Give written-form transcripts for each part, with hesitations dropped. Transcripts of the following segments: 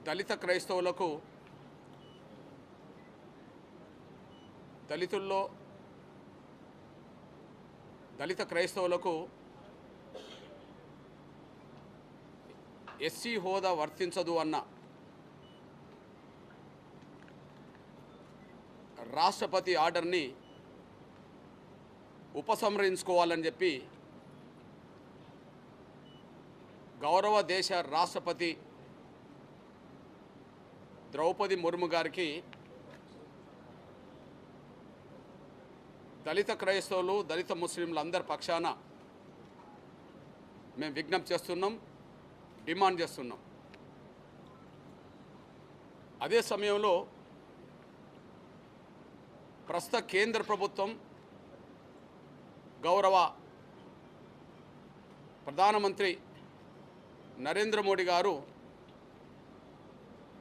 దళిత క్రైస్తవులకు దళిత క్రైస్తవులకు ఎస్సీ హోదా వర్తించదు అన్న రాష్ట్రపతి ఆర్డర్ని ఉపసంహరించుకోవాలని చెప్పి గౌరవ దేశ రాష్ట్రపతి ద్రౌపది ముర్ము గారికి దళిత క్రైస్తవులు దళిత ముస్లింలు అందరి పక్షాన మేము విజ్ఞప్తి చేస్తున్నాం, డిమాండ్ చేస్తున్నాం. అదే సమయంలో ప్రస్తుత కేంద్ర ప్రభుత్వం గౌరవ ప్రధానమంత్రి నరేంద్ర మోడీ గారు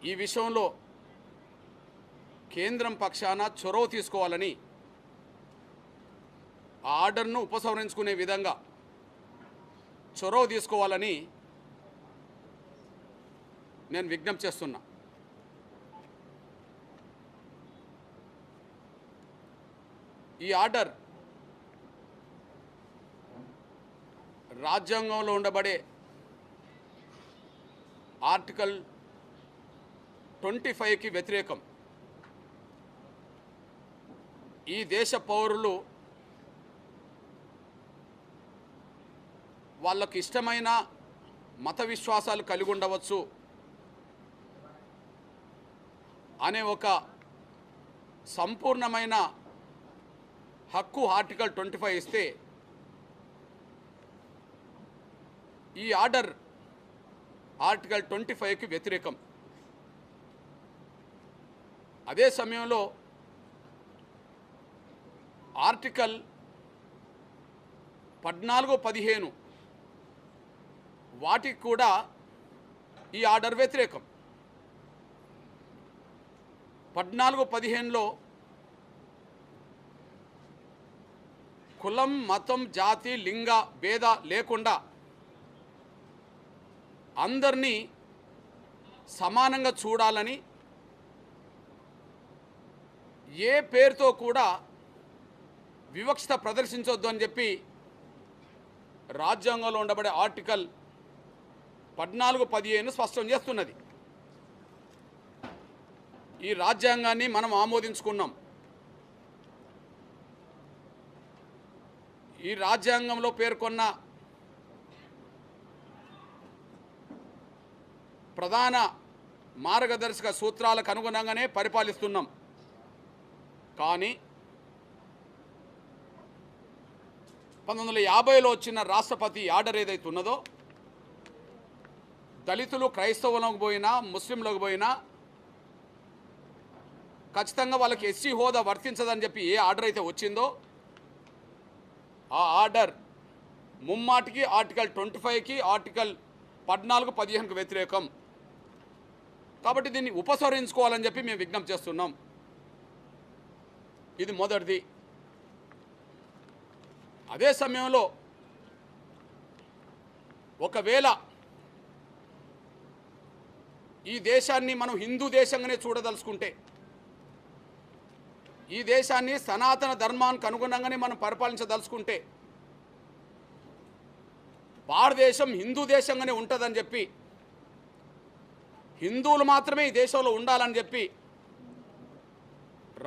ఈ విషయంలో కేంద్రం పక్షాన చొరవ తీసుకోవాలని ఆ ఆర్డర్ను ఉపసంహరించుకునే విధంగా చొరవ తీసుకోవాలని నేను విజ్ఞప్తి చేస్తున్నా. ఈ ఆర్డర్ రాజ్యాంగంలో ఉండబడే ఆర్టికల్ 25కి వ్యతిరేకం. ఈ దేశ పౌరులు వాళ్ళకు ఇష్టమైన మత విశ్వాసాలు కలిగి ఉండవచ్చు అనే ఒక సంపూర్ణమైన హక్కు ఆర్టికల్ 25 ఇస్తే ఈ ఆర్డర్ ఆర్టికల్ 25కి వ్యతిరేకం. అదే సమయంలో ఆర్టికల్ 14, 15 వాటికి కూడా ఈ ఆర్డర్ వ్యతిరేకం. 14, 15లో కులం, మతం, జాతి, లింగ భేద లేకుండా అందరినీ సమానంగా చూడాలని, ఏ పేరుతో కూడా వివక్షత ప్రదర్శించొద్దు అని చెప్పి రాజ్యాంగంలో ఉండబడే ఆర్టికల్ 14, 15 స్పష్టం చేస్తున్నది. ఈ రాజ్యాంగాన్ని మనం ఆమోదించుకున్నాం. ఈ రాజ్యాంగంలో పేర్కొన్న ప్రధాన మార్గదర్శక సూత్రాలకు అనుగుణంగానే పరిపాలిస్తున్నాం. కానీ 1950లో వచ్చిన రాష్ట్రపతి ఆర్డర్ ఏదైతే ఉన్నదో దళితులు క్రైస్తవులకు పోయినా ముస్లింలకు పోయినా ఖచ్చితంగా వాళ్ళకి ఎస్సీ హోదా వర్తించదని చెప్పి ఏ ఆర్డర్ అయితే వచ్చిందో ఆ ఆర్డర్ ముమ్మాటికి ఆర్టికల్ 25కి ఆర్టికల్ 14, 15కి వ్యతిరేకం. కాబట్టి దీన్ని ఉపసంహరించుకోవాలని చెప్పి మేము విజ్ఞప్తి చేస్తున్నాం. ఇది మొదటిది. అదే సమయంలో ఒకవేళ ఈ దేశాన్ని మనం హిందూ దేశంగానే చూడదలుచుకుంటే, ఈ దేశాన్ని సనాతన ధర్మానికి అనుగుణంగానే మనం పరిపాలించదలుచుకుంటే భారతదేశం హిందూ దేశంగానే ఉంటుందని చెప్పి, హిందువులు మాత్రమే ఈ దేశంలో ఉండాలని చెప్పి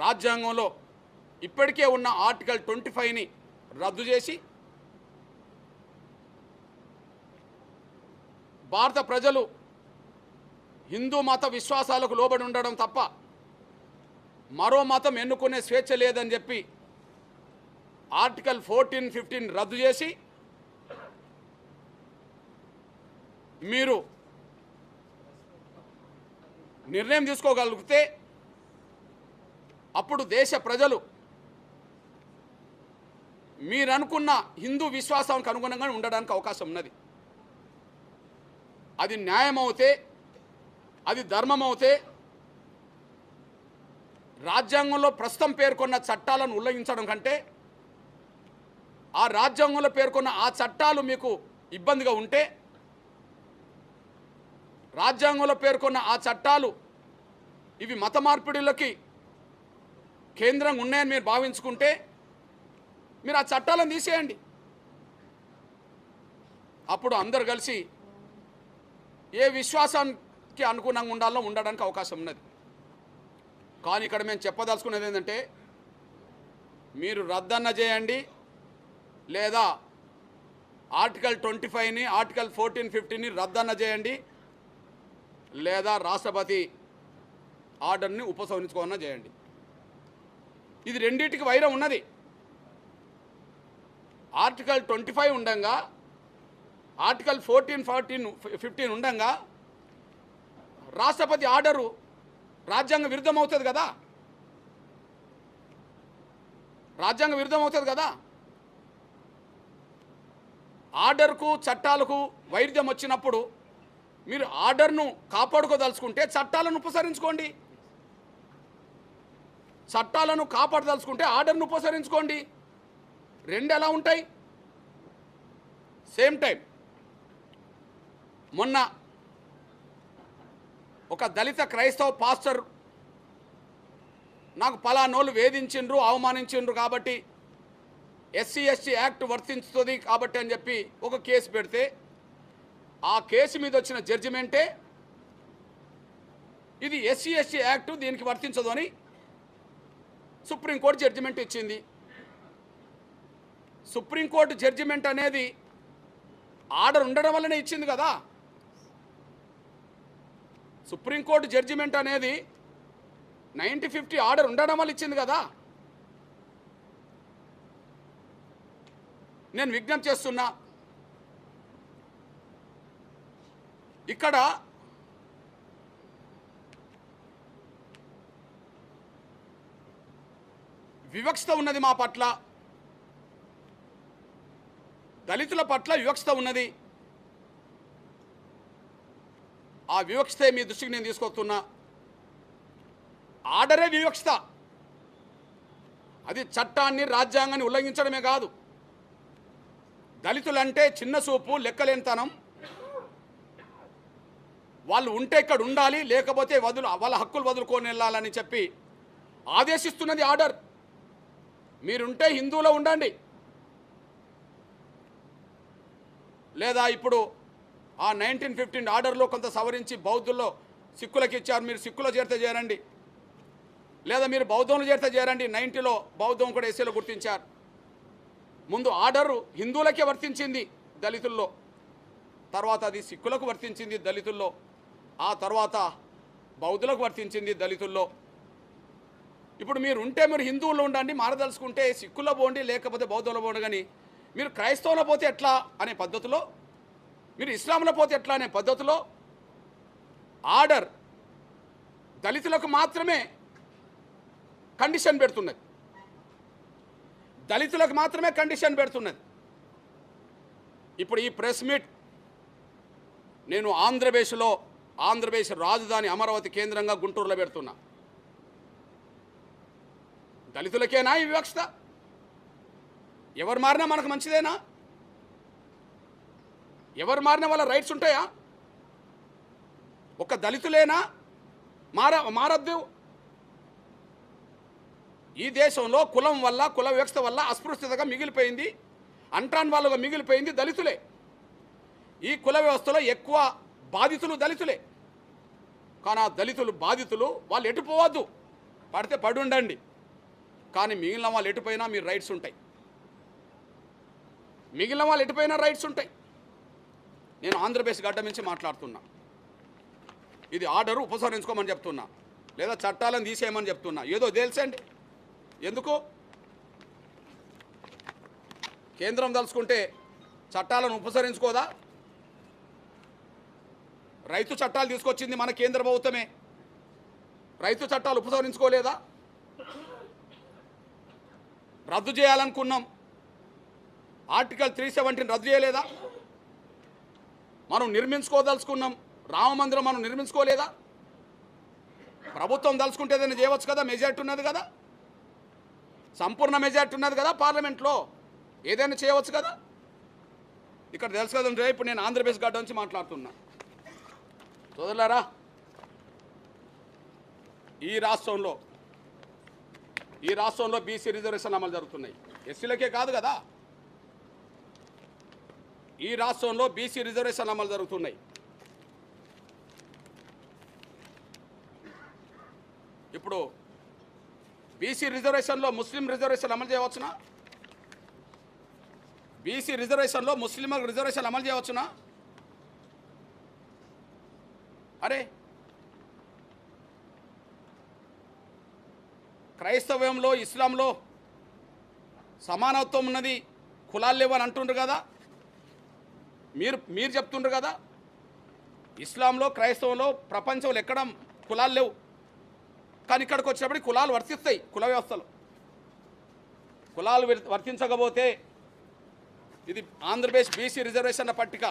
రాజ్యాంగంలో ఇప్పటికే ఉన్న ఆర్టికల్ 25ని రద్దు చేసి భారత ప్రజలు హిందూ మత విశ్వాసాలకు లోబడి ఉండడం తప్ప మరో మతం ఎన్నుకునే స్వేచ్ఛ లేదని చెప్పి ఆర్టికల్ 14, 15 రద్దు చేసి మీరు నిర్ణయం తీసుకోగలిగితే అప్పుడు దేశ ప్రజలు మీరు అనుకున్న హిందూ విశ్వాసానికి అనుగుణంగా ఉండడానికి అవకాశం ఉన్నది. అది న్యాయం అవుతే, అది ధర్మం అవుతే రాజ్యాంగంలో ప్రస్తుతం పేర్కొన్న చట్టాలను ఉల్లంఘించడం కంటే ఆ రాజ్యాంగంలో పేర్కొన్న ఆ చట్టాలు మీకు ఇబ్బందిగా ఉంటే రాజ్యాంగంలో పేర్కొన్న ఆ చట్టాలు ఇవి మత మార్పిడులకి కేంద్రంగా ఉన్నాయని మీరు భావించుకుంటే మీరు ఆ చట్టాలను తీసేయండి. అప్పుడు అందరు కలిసి ఏ విశ్వాసానికి అనుగుణంగా ఉండాలో ఉండడానికి అవకాశం ఉన్నది. కానీ ఇక్కడ మేము చెప్పదలుచుకున్నది ఏంటంటే మీరు రద్దన్న చేయండి, లేదా ఆర్టికల్ 25ని ఆర్టికల్ 14, 15ని రద్దన్న చేయండి, లేదా రాష్ట్రపతి ఆర్డర్ని ఉపసంహరించుకోవన్నా చేయండి. ఇది రెండింటికి వైరం ఉన్నది. ఆర్టికల్ 25 ఉండగా ఆర్టికల్ 14, 15 ఉండగా రాష్ట్రపతి ఆర్డరు రాజ్యాంగ విరుద్ధం అవుతుంది కదా, రాజ్యాంగ విరుద్ధం అవుతుంది కదా. ఆర్డర్కు చట్టాలకు వైరుధ్యం వచ్చినప్పుడు మీరు ఆర్డర్ను కాపాడుకోదలుచుకుంటే చట్టాలను ఉపసరించుకోండి, చట్టాలను కాపాడదలుచుకుంటే ఆర్డర్ను ఉపసరించుకోండి. రెండు ఎలా ఉంటాయి? సేమ్ టైం మొన్న ఒక దళిత క్రైస్తవ పాస్టర్ నాకు పలానోళ్ళు వేధించిండ్రు, అవమానించిండ్రు కాబట్టి SC ST యాక్ట్ వర్తించుతుంది కాబట్టి అని చెప్పి ఒక కేసు పెడితే ఆ కేసు మీద వచ్చిన జడ్జిమెంటే ఇది SC ST యాక్ట్ దీనికి వర్తించదు అని సుప్రీంకోర్టు జడ్జిమెంట్ ఇచ్చింది. సుప్రీంకోర్టు జడ్జిమెంట్ అనేది ఆర్డర్ ఉండడం వల్లనే ఇచ్చింది కదా. సుప్రీంకోర్టు జడ్జిమెంట్ అనేది 1950 ఆర్డర్ ఉండడం వల్ల ఇచ్చింది కదా. నేను విజ్ఞప్తి చేస్తున్నా, ఇక్కడ వివక్షత ఉన్నది మా పట్ల, దళితుల పట్ల వివక్షత ఉన్నది. ఆ వివక్షతే మీ దృష్టికి నేను తీసుకొస్తున్నా. ఆర్డరే వివక్షత, అది చట్టాన్ని రాజ్యాంగాన్ని ఉల్లంఘించడమే కాదు. దళితులంటే చిన్న చూపు, లెక్కలేనితనం, వాళ్ళు ఉంటే ఇక్కడ ఉండాలి, లేకపోతే వాళ్ళ హక్కులు వదులుకొని వెళ్ళాలని చెప్పి ఆదేశిస్తున్నది ఆర్డర్. మీరుంటే హిందువులో ఉండండి, లేదా ఇప్పుడు ఆ 1915 ఆర్డర్లో కొంత సవరించి బౌద్ధుల్లో సిక్కులకు ఇచ్చారు, మీరు సిక్కులో చేరితే చేరండి, లేదా మీరు బౌద్ధంలో చేరితే చేరండి. 90లో బౌద్ధం కూడా ఎస్సీలో గుర్తించారు. ముందు ఆర్డరు హిందువులకే వర్తించింది దళితుల్లో, తర్వాత అది సిక్కులకు వర్తించింది దళితుల్లో, ఆ తర్వాత బౌద్ధులకు వర్తించింది దళితుల్లో. ఇప్పుడు మీరు ఉంటే మీరు హిందువుల్లో ఉండండి, మారదలుచుకుంటే సిక్కుల్లో పోండి, లేకపోతే బౌద్ధంలో పోండి. కానీ మీరు క్రైస్తవులో పోతే ఎట్లా అనే పద్ధతిలో, మీరు ఇస్లాంలో పోతే ఎట్లా అనే పద్ధతిలో ఆర్డర్ దళితులకు మాత్రమే కండిషన్ పెడుతున్నది, దళితులకు మాత్రమే కండిషన్ పెడుతున్నది. ఇప్పుడు ఈ ప్రెస్ మీట్ నేను ఆంధ్రప్రదేశ్ రాజధాని అమరావతి కేంద్రంగా గుంటూరులో పెడుతున్నా. దళితులకేనా ఈ వివక్షత? ఎవరు మారినా మనకు మంచిదేనా? ఎవరు మారినా వాళ్ళ రైట్స్ ఉంటాయా? ఒక దళితులేనా మారద్దు? ఈ దేశంలో కులం వల్ల, కుల వివక్షత వల్ల అస్పృశ్యతగా మిగిలిపోయింది, అంటాన్ వాళ్ళుగా మిగిలిపోయింది దళితులే. ఈ కుల వ్యవస్థలో ఎక్కువ బాధితులు దళితులే. కానీ ఆ దళితులు బాధితులు వాళ్ళు ఎటుపోవద్దు, పడితే పడి ఉండండి, కానీ మిగిలిన వాళ్ళు ఎటుపోయినా మీరు రైట్స్ ఉంటాయి, మిగిలిన వాళ్ళు ఎటుపోయినా రైట్స్ ఉంటాయి. నేను ఆంధ్రప్రదేశ్ గడ్డ నుంచి మాట్లాడుతున్నా. ఇది ఆర్డరు ఉపసంహరించుకోమని చెప్తున్నా, లేదా చట్టాలను తీసేయమని చెప్తున్నా. ఏదో తెలుసండి, ఎందుకు కేంద్రం తలుచుకుంటే చట్టాలను ఉపసరించుకోదా? రైతు చట్టాలు తీసుకొచ్చింది మన కేంద్ర ప్రభుత్వమే, రైతు చట్టాలు ఉపసంహరించుకోలేదా? రద్దు చేయాలనుకున్నాం, ఆర్టికల్ 370 రద్దు చేయలేదా? మనం నిర్మించుకోదలుచుకున్నాం, రామ మందిరం మనం నిర్మించుకోలేదా? ప్రభుత్వం దలుచుకుంటే ఏదైనా చేయవచ్చు కదా, మెజార్టీ ఉన్నది కదా, సంపూర్ణ మెజార్టీ ఉన్నది కదా పార్లమెంట్లో, ఏదైనా చేయవచ్చు కదా. ఇక్కడ తెలుసు కదంటే ఇప్పుడు నేను ఆంధ్రప్రదేశ్ గడ్డ నుంచి మాట్లాడుతున్నా. సోదరులారా, ఈ రాష్ట్రంలో బీసీ రిజర్వేషన్ అమలు జరుగుతున్నాయి. ఎస్సీలకే కాదు కదా, ఈ రాష్ట్రంలో బీసీ రిజర్వేషన్ అమలు జరుగుతున్నాయి. ఇప్పుడు బీసీ రిజర్వేషన్లో ముస్లిం రిజర్వేషన్ అమలు చేయవచ్చునా? బీసీ రిజర్వేషన్లో ముస్లిం రిజర్వేషన్ అమలు చేయవచ్చునా? అరే, క్రైస్తవ్యంలో ఇస్లాంలో సమానత్వం ఉన్నది, కులాలు లేవని అంటుండ్రు కదా, మీరు చెప్తుండ్రు కదా. ఇస్లాంలో క్రైస్తవంలో ప్రపంచంలో ఎక్కడ కులాలు లేవు, కానీ ఇక్కడికి వచ్చినప్పటికీ కులాలు వర్తిస్తాయి. కుల వ్యవస్థలో కులాలు వర్తించకపోతే ఇది ఆంధ్రప్రదేశ్ బీసీ రిజర్వేషన్ల పట్టిక,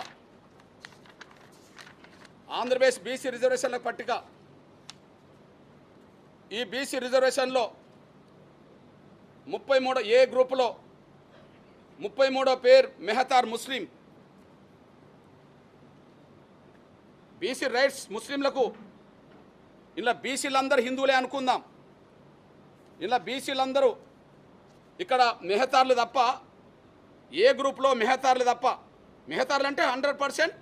ఆంధ్రప్రదేశ్ బీసీ రిజర్వేషన్ల పట్టిక. ఈ బీసీ రిజర్వేషన్లో 33 ఏ గ్రూపులో 33వ పేరు మెహతార్ ముస్లిం. బీసీ రైట్స్ ముస్లింలకు, ఇలా బీసీలందరూ హిందువులే అనుకుందాం, ఇలా బీసీలందరూ ఇక్కడ మెహతార్లు తప్ప, ఏ గ్రూప్లో మెహతార్లు తప్ప, మెహతార్లు అంటే 100%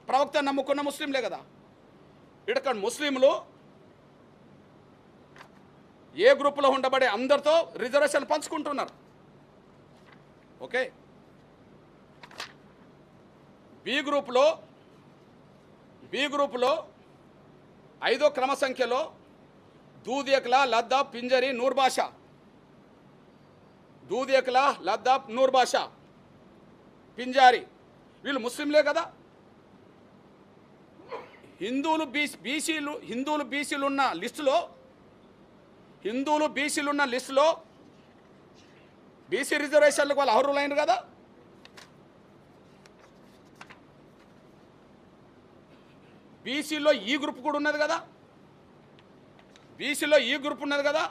ప్రవక్త నమ్ముకున్న ముస్లింలే కదా. ఇక్కడ ముస్లింలు ఏ గ్రూపులో ఉండబడే అందరితో రిజర్వేషన్ పంచుకుంటున్నారు. ఓకే, బి గ్రూపులో 5వ క్రమ సంఖ్యలో దూదియక్లా, లద్దాఫ్, పింజరి, నూర్బాషా, దూదియక్లా, లద్దాఫ్, నూర్బాషా, పింజారి, వీళ్ళు ముస్లింలే కదా. హిందువులు బీసీలు ఉన్న లిస్టులో బీసీ రిజర్వేషన్లకు వాళ్ళు అర్హులైనరు కదా. బీసీలో ఈ గ్రూప్ కూడా ఉన్నది కదా,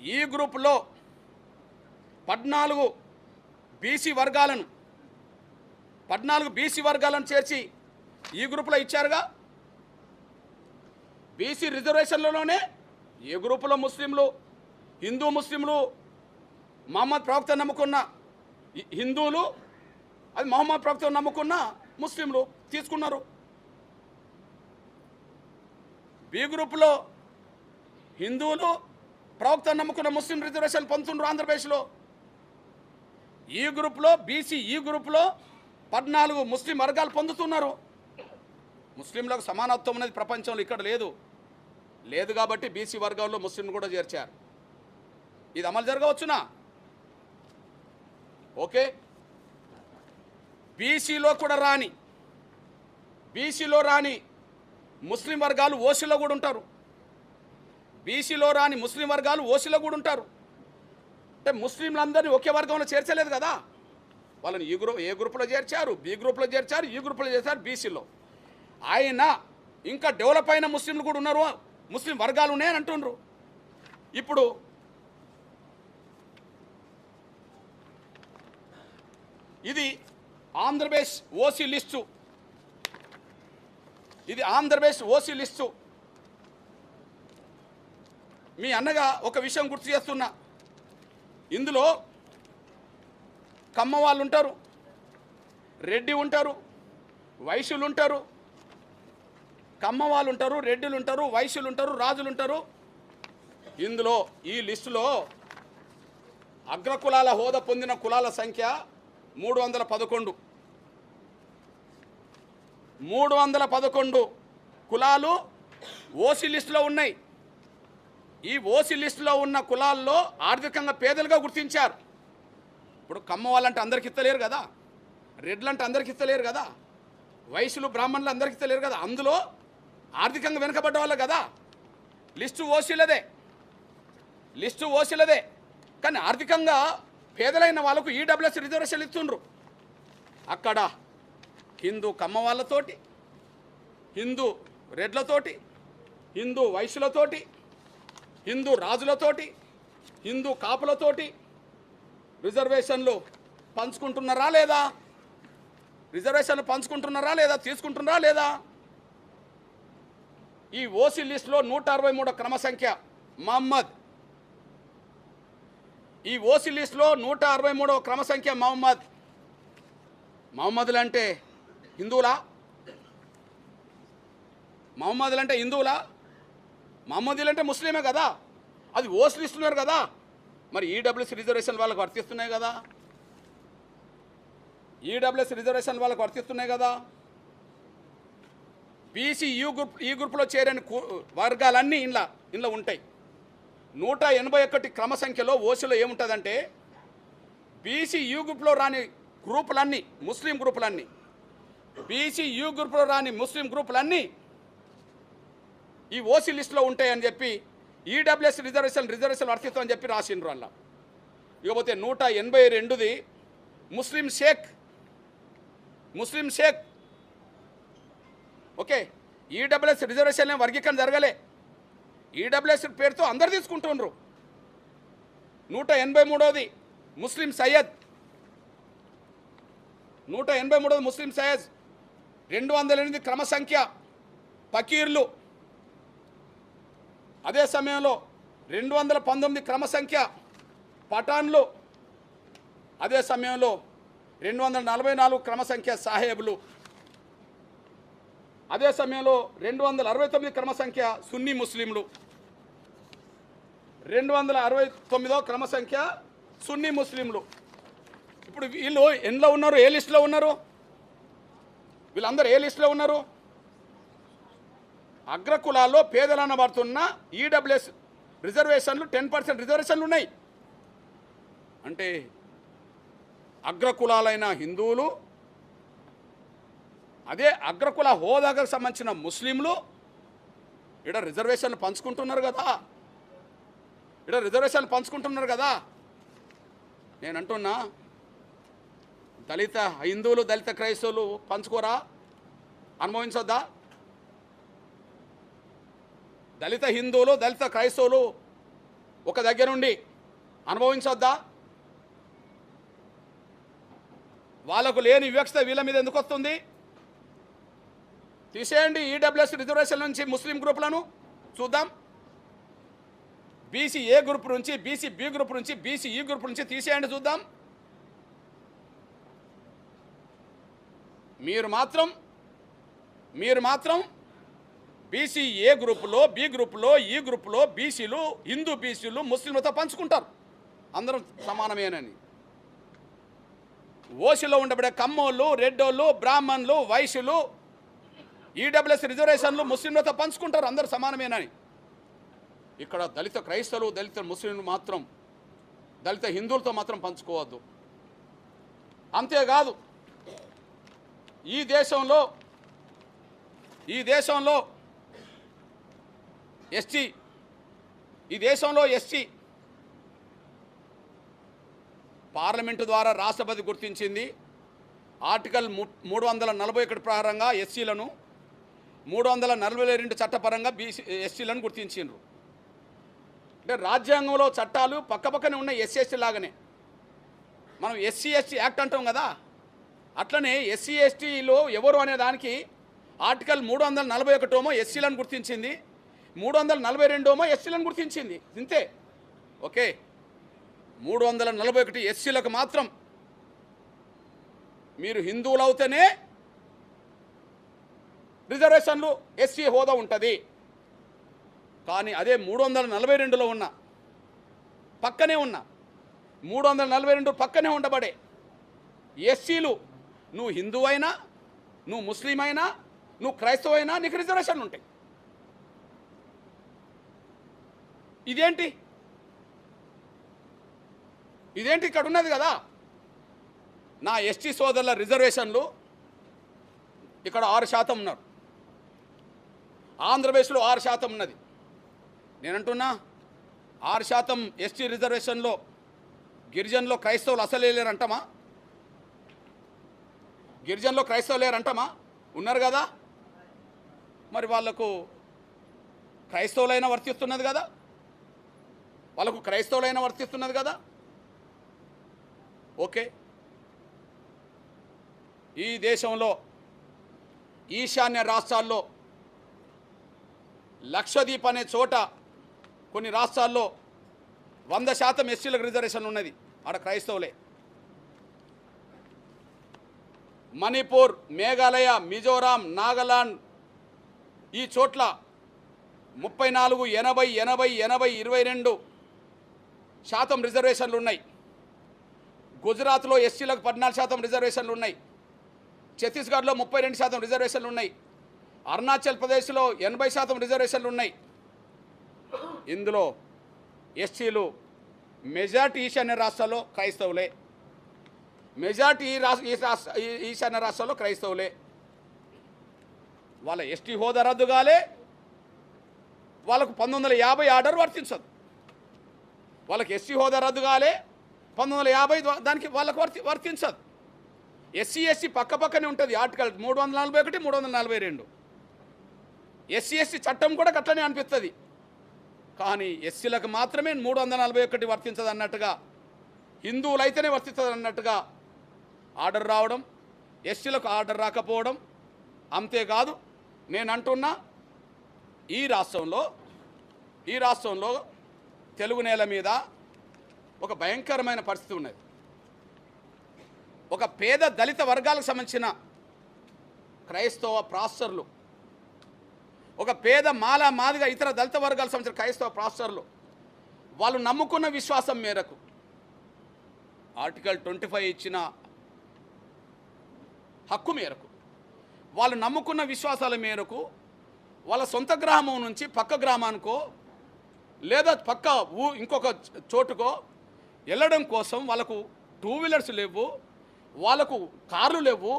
ఈ గ్రూపులో 14 బీసీ వర్గాలను చేర్చి ఈ గ్రూపులో ఇచ్చారుగా. బీసీ రిజర్వేషన్లలోనే ఏ గ్రూపులో హిందూ ముస్లింలు మహమ్మద్ ప్రవక్త నమ్ముకున్న హిందువులు, అది మహమ్మద్ ప్రవక్త నమ్ముకున్న ముస్లింలు తీసుకున్నారు. బి గ్రూపులో హిందువులు ప్రవక్త నమ్ముకున్న ముస్లిం రిజర్వేషన్ పొందుతున్నారు ఆంధ్రప్రదేశ్లో. ఈ గ్రూపులో 14 ముస్లిం వర్గాలు పొందుతున్నారు. ముస్లింలకు సమానత్వం అనేది ప్రపంచంలో ఇక్కడ లేదు కాబట్టి బీసీ వర్గాల్లో ముస్లింలు కూడా చేర్చారు. ఇది అమలు జరగవచ్చునా? ఓకే, బీసీలో రాని ముస్లిం వర్గాలు ఓసీలో కూడా ఉంటారు. అంటే ముస్లింలందరినీ ఒకే వర్గంలో చేర్చలేదు కదా. వాళ్ళని ఏ గ్రూపులో చేర్చారు, బి గ్రూపులో చేర్చారు, ఈ గ్రూపులో చేర్చారు, బీసీలో. ఆయన ఇంకా డెవలప్ అయిన ముస్లింలు కూడా ఉన్నారు, ముస్లిం వర్గాలు ఉన్నాయని అంటుండ్రు. ఇప్పుడు ఇది ఆంధ్రప్రదేశ్ ఓసీ లిస్టు. మీ అన్నగా ఒక విషయం గుర్తు చేస్తున్నా, ఇందులో కమ్మ వాళ్ళు ఉంటారు, రెడ్డి ఉంటారు, వైశ్యులు ఉంటారు, కమ్మ వాళ్ళు ఉంటారు, రెడ్డిలు ఉంటారు, వైశ్యులు ఉంటారు, రాజులు ఉంటారు. ఇందులో ఈ లిస్టులో అగ్రకులాల హోదా పొందిన కులాల సంఖ్య 311. 311 కులాలు ఓసీ లిస్టులో ఉన్నాయి. ఈ ఓసీ లిస్టులో ఉన్న కులాల్లో ఆర్థికంగా పేదలుగా గుర్తించారు. ఇప్పుడు కమ్మ వాళ్ళంటే అందరికి ఇస్తలేరు కదా, రెడ్లంటే అందరికి ఇస్తలేరు కదా, వైశ్యులు బ్రాహ్మణులు అందరికి ఇస్తలేరు కదా. అందులో ఆర్థికంగా వెనుకబడ్డ వాళ్ళు కదా. లిస్టు ఓసీలదే, కానీ ఆర్థికంగా పేదలైన వాళ్ళకు ఈడబ్ల్యూఎస్ రిజర్వేషన్ ఇస్తుండ్రు. అక్కడ హిందూ కమ్మ వాళ్ళతోటి, హిందూ రెడ్లతోటి, హిందూ వైశ్యులతోటి, హిందూ రాజులతోటి, హిందూ కాపులతోటి రిజర్వేషన్లు పంచుకుంటున్నారా లేదా? తీసుకుంటున్నారా లేదా? ఈ ఓసీ లిస్టులో 163 క్రమ సంఖ్య మహమ్మద్. ఈ ఓసీ లిస్టులో 163 క్రమ సంఖ్య మహమ్మద్. మహమ్మదులు అంటే హిందువులా? మహమ్మదులు అంటే హిందువులా? మహమ్మదీలు అంటే ముస్లిమే కదా. అది ఓసీ లిస్టున్నారు కదా. మరి ఈడబ్ల్యూఎస్ రిజర్వేషన్ వాళ్ళకు వర్తిస్తున్నాయి కదా. ఈడబ్ల్యూఎస్ రిజర్వేషన్ వాళ్ళకు వర్తిస్తున్నాయి కదా. బీసీ ఈ గ్రూప్లో చేరని వర్గాలన్నీ ఇంట్లో ఉంటాయి. 181 క్రమ సంఖ్యలో ఓసీలో ఏముంటుందంటే బీసీ యూ గ్రూప్లో రాని గ్రూపులన్నీ ముస్లిం గ్రూపులన్నీ, బీసీ యూ గ్రూప్లో రాని ముస్లిం గ్రూపులన్నీ ఈ ఓసీ లిస్టులో ఉంటాయని చెప్పి ఈడబ్ల్యూఎస్ రిజర్వేషన్ వర్తిత్వం అని చెప్పి రాసిండ్రు అలా. ఇకపోతే 182ది ముస్లిం షేక్. ఓకే, ఈడబ్ల్యూఎస్ రిజర్వేషన్ వర్గీకరణ జరగలే. ఈడబ్ల్యూఎస్ పేరుతో అందరు తీసుకుంటుండ్రు. 183ది ముస్లిం సయ్యద్. 183ది ముస్లిం సయ్యద్. 208 క్రమ సంఖ్య ఫకీర్లు. అదే సమయంలో 219 క్రమ సంఖ్య పఠాన్లు. అదే సమయంలో 244 క్రమ సంఖ్య సాహేబులు. అదే సమయంలో 269 క్రమ సంఖ్య సున్నీ ముస్లింలు. 269వ క్రమ సంఖ్య సున్నీ ముస్లింలు. ఇప్పుడు వీళ్ళు ఎందులో ఉన్నారు? ఏ లిస్టులో ఉన్నారు? వీళ్ళందరూ ఏ లిస్టులో ఉన్నారు? అగ్రకులాల్లో పేదలను పడుతున్న ఈడబ్ల్యూఎస్ రిజర్వేషన్లు 10% రిజర్వేషన్లు ఉన్నాయి. అంటే అగ్రకులాలైన హిందువులు, అదే అగ్రకుల హోదాకు సంబంధించిన ముస్లింలు ఇక్కడ రిజర్వేషన్లు పంచుకుంటున్నారు కదా. నేను అంటున్నా, దళిత హిందువులు దళిత క్రైస్తవులు పంచుకోరా? అనుభవించొద్దా? దళిత హిందువులు దళిత క్రైస్తవులు ఒక దగ్గర నుండి అనుభవించొద్దా? వాళ్ళకు లేని వివక్షత వీళ్ళ మీద ఎందుకు వస్తుంది? తీసేయండి ఈడబ్ల్యూఎస్ రిజర్వేషన్ నుంచి ముస్లిం గ్రూపులను చూద్దాం. బీసీ ఏ గ్రూప్ నుంచి, బీసీ బి గ్రూప్ నుంచి, బీసీ ఈ గ్రూప్ నుంచి తీసేయండి చూద్దాం. మీరు మాత్రం బీసీ ఏ గ్రూపులో, బి గ్రూపులో, ఈ గ్రూపులో బీసీలు, హిందూ బీసీలు ముస్లింలతో పంచుకుంటారు అందరం సమానమేనని. ఓసీలో ఉండబడే కమ్మోళ్ళు, రెడ్డోళ్ళు, బ్రాహ్మణులు, వైశ్యులు ఈడబ్ల్యూఎస్ రిజర్వేషన్లు ముస్లింలతో పంచుకుంటారు అందరూ సమానమేనని. ఇక్కడ దళిత క్రైస్తవులు, దళిత ముస్లింలు మాత్రం దళిత హిందువులతో మాత్రం పంచుకోవద్దు. అంతేకాదు ఈ దేశంలో ఎస్టీ పార్లమెంటు ద్వారా రాష్ట్రపతి గుర్తించింది. ఆర్టికల్ 341 ప్రకారంగా ఎస్సీలను, 342 చట్టపరంగా ఎస్సీలను గుర్తించిండ్రు. అంటే రాజ్యాంగంలో చట్టాలు పక్కపక్కనే ఉన్న ఎస్సీ లాగానే. మనం ఎస్సీ యాక్ట్ అంటాం కదా, అట్లనే ఎస్సీ ఎస్టీలో ఎవరు అనే దానికి ఆర్టికల్ 341 ఎస్సీలను గుర్తించింది, 342 ఎస్సీలను గుర్తించింది. ఇంతే. ఓకే, 341 ఎస్సీలకు మాత్రం మీరు హిందువులు అవుతేనే రిజర్వేషన్లు ఎస్సీ హోదా ఉంటుంది. కానీ అదే 342లో ఉన్న పక్కనే ఉన్న 342 పక్కనే ఉండబడే ఎస్సీలు, నువ్వు హిందువు అయినా, నువ్వు ముస్లిం అయినా, నువ్వు క్రైస్తవ అయినా నీకు రిజర్వేషన్లు ఉంటాయి. ఇదేంటి ఇక్కడ ఉన్నది కదా. నా ఎస్టీ సోదరుల రిజర్వేషన్లు ఇక్కడ 6% ఉన్నారు, ఆంధ్రప్రదేశ్లో 6% ఉన్నది. నేనంటున్నా 6% ఎస్టీ రిజర్వేషన్లో గిరిజనులో క్రైస్తవులు అసలే లేరంటామా? గిరిజనులో క్రైస్తవులు లేరంటామా? ఉన్నారు కదా. మరి వాళ్లకు క్రైస్తవులైనా వర్తిస్తున్నది కదా, ఓకే. ఈ దేశంలో ఈశాన్య రాష్ట్రాల్లో లక్షద్వీప్ అనే చోట కొన్ని రాష్ట్రాల్లో 100% ఎస్సీలకు రిజర్వేషన్ ఉన్నది, ఆడ క్రైస్తవులే. మణిపూర్, మేఘాలయ, మిజోరాం, నాగాలాండ్ ఈ చోట్ల 34, 80, 80, 80, 22% రిజర్వేషన్లు ఉన్నాయి. గుజరాత్లో ఎస్సీలకు 14% రిజర్వేషన్లు ఉన్నాయి. ఛత్తీస్గఢ్లో 32% రిజర్వేషన్లు ఉన్నాయి. అరుణాచల్ ప్రదేశ్లో 80% రిజర్వేషన్లు ఉన్నాయి. ఇందులో ఎస్సీలు మెజార్టీ ఈశాన్య రాష్ట్రాల్లో క్రైస్తవులే, మెజార్టీ ఈశాన్య రాష్ట్రాల్లో క్రైస్తవులే. వాళ్ళ ఎస్టీ హోదా రద్దు కాలే, వాళ్ళకు 1950 ఆర్డర్ వర్తించదు. వాళ్ళకి ఎస్సీ హోదా రద్దు కాలే, 1950 దానికి వాళ్ళకు వర్తించదు. ఎస్సీ ఎస్సీ పక్కనే ఉంటుంది. ఆర్టికల్ 341, 342 ఎస్సీ ఎస్సీ చట్టం కూడా అట్లనే అనిపిస్తుంది. కానీ ఎస్సీలకు మాత్రమే 341 వర్తించదు అన్నట్టుగా, హిందువులైతేనే వర్తిస్తుంది అన్నట్టుగా ఆర్డర్ రావడం, ఎస్సీలకు ఆర్డర్ రాకపోవడం. అంతేకాదు, నేను అంటున్నా ఈ రాష్ట్రంలో తెలుగు నేల మీద ఒక భయంకరమైన పరిస్థితి ఉన్నది. ఒక పేద దళిత వర్గాలకు సంబంధించిన క్రైస్తవ పాస్టర్లు, ఒక పేద మాదిగా ఇతర దళిత వర్గాలకు సంబంధించిన క్రైస్తవ పాస్టర్లు వాళ్ళు నమ్ముకున్న విశ్వాసం మేరకు ఆర్టికల్ 25 ఇచ్చిన హక్కు మేరకు, వాళ్ళు నమ్ముకున్న విశ్వాసాల మేరకు వాళ్ళ సొంత గ్రామం నుంచి పక్క గ్రామానికో లేదా పక్క ఇంకొక చోటుకో వెళ్ళడం కోసం వాళ్ళకు 2 వీలర్స్ లేవు, వాళ్ళకు కార్లు లేవు,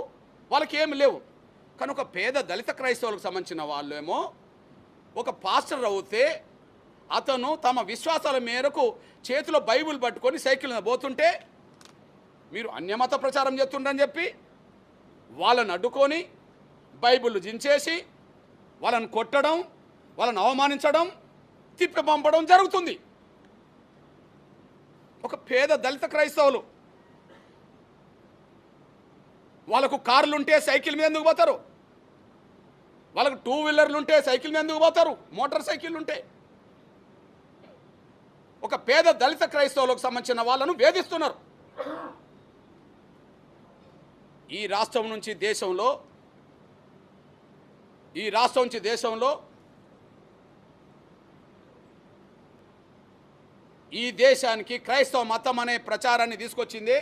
వాళ్ళకి ఏమి లేవు. కానీ ఒక పేద దళిత క్రైస్తవులకు సంబంధించిన వాళ్ళేమో ఒక పాస్టర్ అవుతే అతను తమ విశ్వాసాల మేరకు చేతిలో బైబిల్ పట్టుకొని సైకిల్ మీద పోతుంటే మీరు అన్యమత ప్రచారం చేస్తుండని చెప్పి వాళ్ళని అడ్డుకొని బైబిల్ జించేసి వాళ్ళని కొట్టడం, వాళ్ళని అవమానించడం, తిప్పి పంపడం జరుగుతుంది. ఒక పేద దళిత క్రైస్తవులు వాళ్ళకు కార్లుంటే సైకిల్ మీద ఎందుకు పోతారు? వాళ్ళకు 2 వీలర్లు ఉంటే సైకిల్ మీద ఎందుకు పోతారు? మోటార్ సైకిల్ ఉంటే. ఒక పేద దళిత క్రైస్తవులకు సంబంధించిన వాళ్ళను వేధిస్తున్నారు. ఈ రాష్ట్రం నుంచి దేశంలో ఈ దేశానికి క్రైస్తవ మతం అనే ప్రచారాన్ని తీసుకొచ్చింది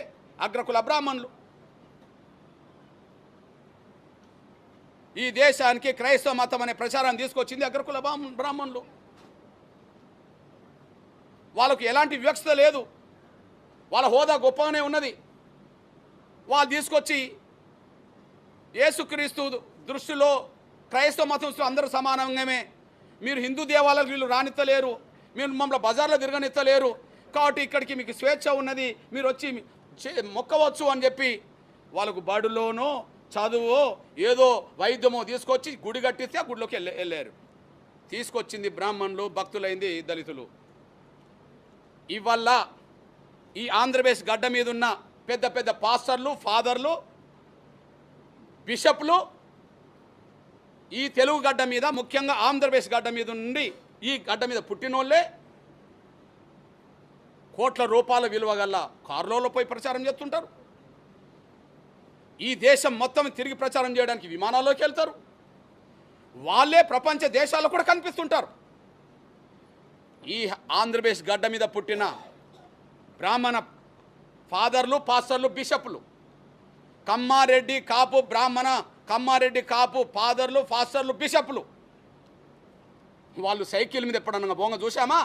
అగ్రకుల బ్రాహ్మణులు. ఈ దేశానికి క్రైస్తవ మతం అనే ప్రచారాన్ని తీసుకొచ్చింది అగ్రకుల బ్రాహ్మణులు. వాళ్ళకు ఎలాంటి వివక్షత లేదు, వాళ్ళ హోదా గొప్పగానే ఉన్నది. వాళ్ళు తీసుకొచ్చి యేసుక్రీస్తు దృష్టిలో క్రైస్తవ మతస్థులు అందరూ సమానంగానే, మీరు హిందూ దేవాలయాలకు వీళ్ళు రానిత్తలేరు, మీరు మమ్మల్ని బజార్లో తిరగనిత్తలేరు, కాబట్టి ఇక్కడికి మీకు స్వేచ్ఛ ఉన్నది, మీరు వచ్చి మొక్కవచ్చు అని చెప్పి వాళ్ళకు బడులోనో చదువో ఏదో వైద్యమో తీసుకొచ్చి గుడి కట్టిస్తే ఆ గుడిలోకి వెళ్ళారు. తీసుకొచ్చింది బ్రాహ్మణులు, భక్తులైంది దళితులు. ఇవల్ల ఈ ఆంధ్రప్రదేశ్ గడ్డ మీద ఉన్న పెద్ద పెద్ద పాస్టర్లు, ఫాదర్లు, బిషప్లు ఈ తెలుగు గడ్డ మీద, ముఖ్యంగా ఆంధ్రప్రదేశ్ గడ్డ మీద నుండి ఈ గడ్డ మీద పుట్టినోళ్ళే కోట్ల రూపాయల విలువ గల కార్లలో పోయి ప్రచారం చేస్తుంటారు. ఈ దేశం మొత్తం తిరిగి ప్రచారం చేయడానికి విమానాల్లోకి వెళ్తారు. వాళ్ళే ప్రపంచ దేశాల్లో కూడా కనిపిస్తుంటారు. ఈ ఆంధ్రప్రదేశ్ గడ్డ మీద పుట్టిన బ్రాహ్మణ ఫాదర్లు, పాస్టర్లు, బిషప్లు, కమ్మారెడ్డి కాపు బ్రాహ్మణ, కమ్మారెడ్డి కాపు ఫాదర్లు, పాస్టర్లు, బిషప్లు వాళ్ళు సైకిల్ మీద ఎప్పుడన్నా బొంగ చూసామా?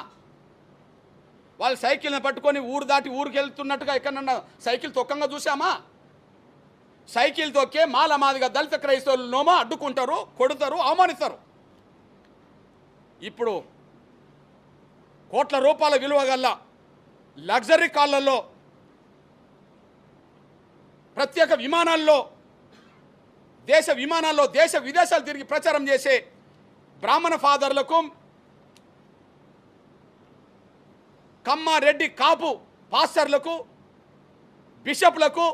వాళ్ళు సైకిల్ని పట్టుకొని ఊరు దాటి ఊరికి వెళ్తున్నట్టుగా ఎక్కడన్నా సైకిల్ తొక్కంగా చూసామా? సైకిల్ తొక్కే మాదిగా దళిత క్రైస్తవులు నోమా అడ్డుకుంటారు, కొడుతారు, అవమానిస్తారు. ఇప్పుడు కోట్ల రూపాయల విలువ గల లగ్జరీ కార్లలో, ప్రత్యేక విమానాల్లో, దేశ విదేశాలు తిరిగి ప్రచారం చేసే బ్రాహ్మణ ఫాదర్లకు, కమ్మారెడ్డి కాపు పాస్టర్లకు, బిషప్లకు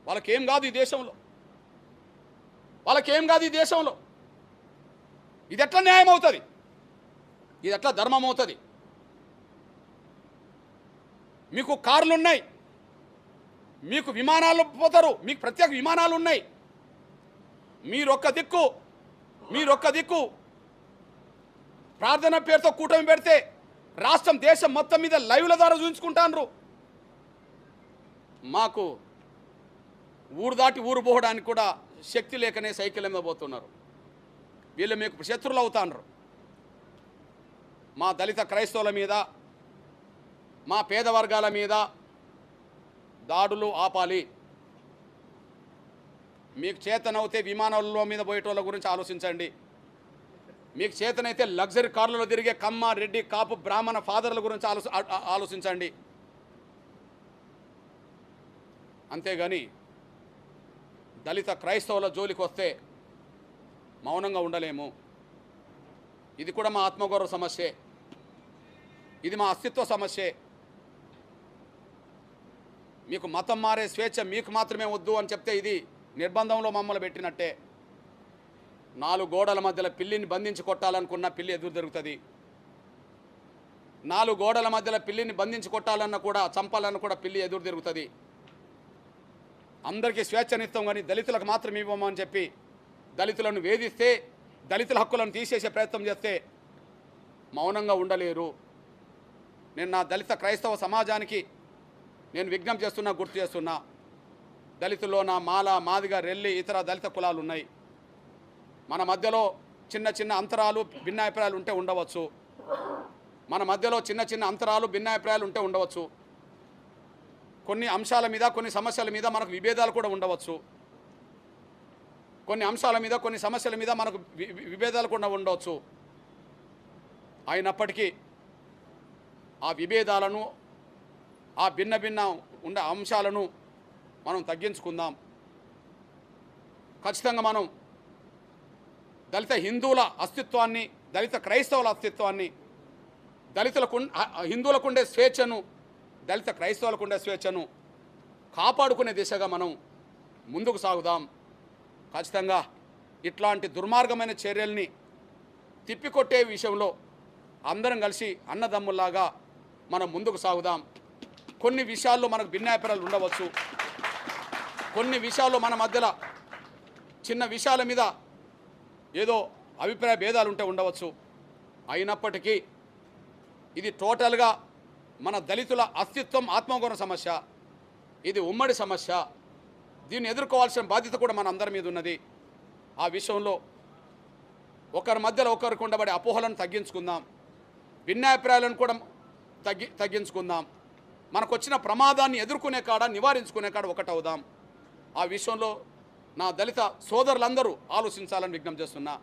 వాళ్ళకేం కాదు ఈ దేశంలో. ఇది ఎట్లా న్యాయం అవుతుంది? ఇది ఎట్లా ధర్మం అవుతుంది? మీకు కార్లు ఉన్నాయి, మీకు విమానాలు పోతారు, మీకు ప్రత్యేక విమానాలు ఉన్నాయి. మీరొక్క దిక్కు ప్రార్థన పేరుతో కూటమి పెడితే రాష్ట్రం దేశం మొత్తం మీద లైవ్ల ద్వారా చూపించుకుంటాన్రు. మాకు ఊరు దాటి ఊరు పోవడానికి కూడా శక్తి లేకనే సైకిల్ మీద పోతున్నారు. వీళ్ళు మీకు శత్రువులు అవుతాన్రు. మా దళిత క్రైస్తవుల మీద, మా పేద వర్గాల మీద దాడులు ఆపాలి. మీకు చేతనవుతే విమానాల మీద పోయేటోళ్ళ గురించి ఆలోచించండి. మీకు చేతనైతే లగ్జరీ కార్లలో తిరిగే కమ్మ, రెడ్డి, కాపు, బ్రాహ్మణ ఫాదర్ల గురించి ఆలోచించండి. అంతేగాని దళిత క్రైస్తవుల జోలికి వస్తే మౌనంగా ఉండలేము. ఇది కూడా మా ఆత్మగౌరవ సమస్యే, ఇది మా అస్తిత్వ సమస్యే. మీకు మతం మారే స్వేచ్ఛ మీకు మాత్రమే వద్దు అని చెప్తే ఇది నిర్బంధంలో మమ్మల్ని పెట్టినట్టే. 4 గోడల మధ్యలో పిల్లిని బంధించి కొట్టాలనుకున్న పిల్లి ఎదురు దొరుకుతుంది. 4 గోడల మధ్యలో పిల్లిని బంధించి కొట్టాలన్నా కూడా, చంపాలన్నా కూడా పిల్లి ఎదురు తిరుగుతుంది. అందరికీ స్వేచ్ఛనిస్తాం కానీ దళితులకు మాత్రం ఇవ్వమని చెప్పి దళితులను వేధిస్తే, దళితుల హక్కులను తీసేసే ప్రయత్నం చేస్తే మౌనంగా ఉండలేరు. నేను నా దళిత క్రైస్తవ సమాజానికి నేను విజ్ఞప్తి చేస్తున్నా, గుర్తు చేస్తున్నా. దళితుల్లో నా మాల, మాదిగ, రెల్లి, ఇతర దళిత కులాలు ఉన్నాయి. మన మధ్యలో చిన్న చిన్న అంతరాలు, భిన్నాభిప్రాయాలు ఉంటే ఉండవచ్చు. మన మధ్యలో చిన్న చిన్న అంతరాలు, భిన్నాభిప్రాయాలు ఉంటే ఉండవచ్చు. కొన్ని అంశాల మీద, కొన్ని సమస్యల మీద మనకు విభేదాలు కూడా ఉండవచ్చు. కొన్ని అంశాల మీద, కొన్ని సమస్యల మీద మనకు విభేదాలు కూడా ఉండవచ్చు. అయినప్పటికీ ఆ విభేదాలను, ఆ భిన్న ఉండే అంశాలను మనం తగ్గించుకుందాం. ఖచ్చితంగా మనం దళిత హిందువుల అస్తిత్వాన్ని, దళిత క్రైస్తవుల అస్తిత్వాన్ని, హిందువులకు ఉండే స్వేచ్ఛను, దళిత క్రైస్తవులకు ఉండే స్వేచ్ఛను కాపాడుకునే దిశగా మనం ముందుకు సాగుదాం. ఖచ్చితంగా ఇట్లాంటి దుర్మార్గమైన చర్యల్ని తిప్పికొట్టే విషయంలో అందరం కలిసి అన్నదమ్ముల్లాగా మనం ముందుకు సాగుదాం. కొన్ని విషయాల్లో మనకు భిన్నాభిప్రాయాలు ఉండవచ్చు. కొన్ని విషయాల్లో మన మధ్యలో చిన్న విషయాల మీద ఏదో అభిప్రాయ భేదాలు ఉంటే ఉండవచ్చు. అయినప్పటికీ ఇది టోటల్గా మన దళితుల అస్తిత్వం, ఆత్మగౌరవ సమస్య. ఇది ఉమ్మడి సమస్య. దీన్ని ఎదుర్కోవాల్సిన బాధ్యత కూడా మన అందరి మీద ఉన్నది. ఆ విషయంలో ఒకరి మధ్యలో ఒకరికి ఉండబడే అపోహలను తగ్గించుకుందాం. భిన్నాభిప్రాయాలను కూడా తగ్గించుకుందాం. మనకు వచ్చిన ప్రమాదాన్ని ఎదుర్కొనే కాడ, నివారించుకునే కాడ ఒకటవుదాం. ఆ విషయంలో నా దళిత సోదరులందరూ ఆలోచించాలని విజ్ఞప్తి చేస్తున్నా.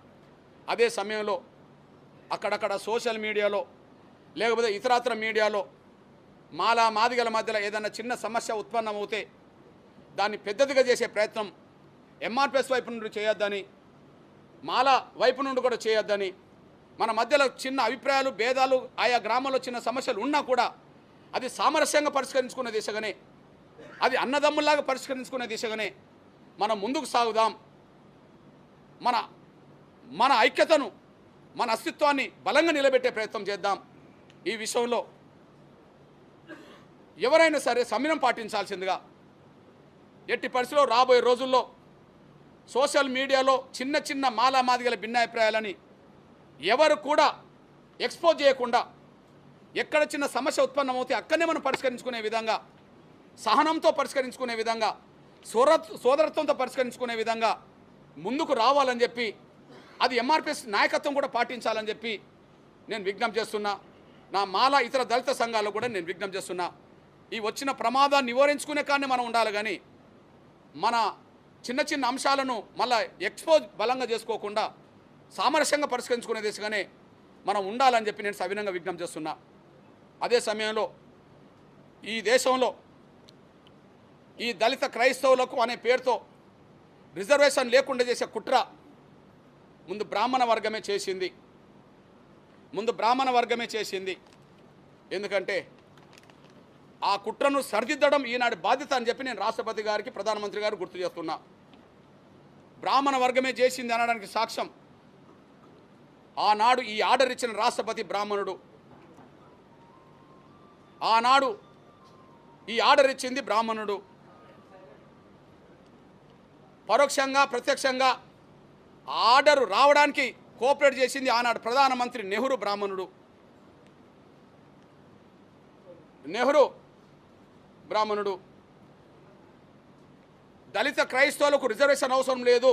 అదే సమయంలో అక్కడక్కడ సోషల్ మీడియాలో లేకపోతే ఇతరత్ర మీడియాలో మాలా మాదిగల మధ్యలో ఏదైనా చిన్న సమస్య ఉత్పన్నమవుతే దాన్ని పెద్దదిగా చేసే ప్రయత్నం ఎంఆర్పిఎస్ వైపు నుండి చేయొద్దని, మాలా వైపు నుండి కూడా చేయొద్దని, మన మధ్యలో చిన్న అభిప్రాయాలు, భేదాలు, ఆయా గ్రామాల్లో చిన్న సమస్యలు ఉన్నా కూడా అది సామరస్యంగా పరిష్కరించుకునే దిశగానే, అది అన్నదమ్ముల్లాగా పరిష్కరించుకునే దిశగానే మనం ముందుకు సాగుదాం. మన ఐక్యతను, మన అస్తిత్వాన్ని బలంగా నిలబెట్టే ప్రయత్నం చేద్దాం. ఈ విషయంలో ఎవరైనా సరే సమయం పాటించాల్సిందిగా, ఎట్టి పరిస్థితుల్లో రాబోయే రోజుల్లో సోషల్ మీడియాలో చిన్న చిన్న మాదిగల భిన్నాభిప్రాయాలని ఎవరు కూడా ఎక్స్పోజ్ చేయకుండా, ఎక్కడ చిన్న సమస్య ఉత్పన్నమవుతే అక్కడనే మనం పరిష్కరించుకునే విధంగా, సహనంతో పరిష్కరించుకునే విధంగా, సోదరత్వంతో పరిష్కరించుకునే విధంగా ముందుకు రావాలని చెప్పి, అది ఎంఆర్పిఎస్ నాయకత్వం కూడా పాటించాలని చెప్పి నేను విజ్ఞప్తి చేస్తున్నా. నా మాల ఇతర దళిత సంఘాలకు కూడా నేను విజ్ఞప్తి చేస్తున్నా. ఈ వచ్చిన ప్రమాదాన్ని నివారించుకునే కానీ మనం ఉండాలి కానీ మన చిన్న చిన్న అంశాలను మళ్ళీ ఎక్స్పోజ్ బలంగా చేసుకోకుండా సామరస్యంగా పరిష్కరించుకునే దిశగానే మనం ఉండాలని చెప్పి నేను సవినంగా విజ్ఞప్తి చేస్తున్నా. అదే సమయంలో ఈ దేశంలో ఈ దళిత క్రైస్తవులకు అనే పేరుతో రిజర్వేషన్ లేకుండా చేసే కుట్ర ముందు బ్రాహ్మణ వర్గమే చేసింది. ఎందుకంటే ఆ కుట్రను సరిదిద్దడం ఈనాటి బాధ్యత అని చెప్పి నేను రాష్ట్రపతి గారికి, ప్రధానమంత్రి గారు గుర్తు చేస్తున్నా. బ్రాహ్మణ వర్గమే చేసింది అనడానికి సాక్ష్యం ఆనాడు ఈ ఆర్డర్ ఇచ్చిన రాష్ట్రపతి బ్రాహ్మణుడు, ఆనాడు ఈ ఆర్డర్ ఇచ్చింది బ్రాహ్మణుడు. పరోక్షంగా ప్రత్యక్షంగా ఆర్డర్ రావడానికి కోఆపరేట్ చేసింది ఆనాడు ప్రధానమంత్రి నెహ్రూ బ్రాహ్మణుడు. నెహ్రూ బ్రాహ్మణుడు. దళిత క్రైస్తవులకు రిజర్వేషన్ అవసరం లేదు,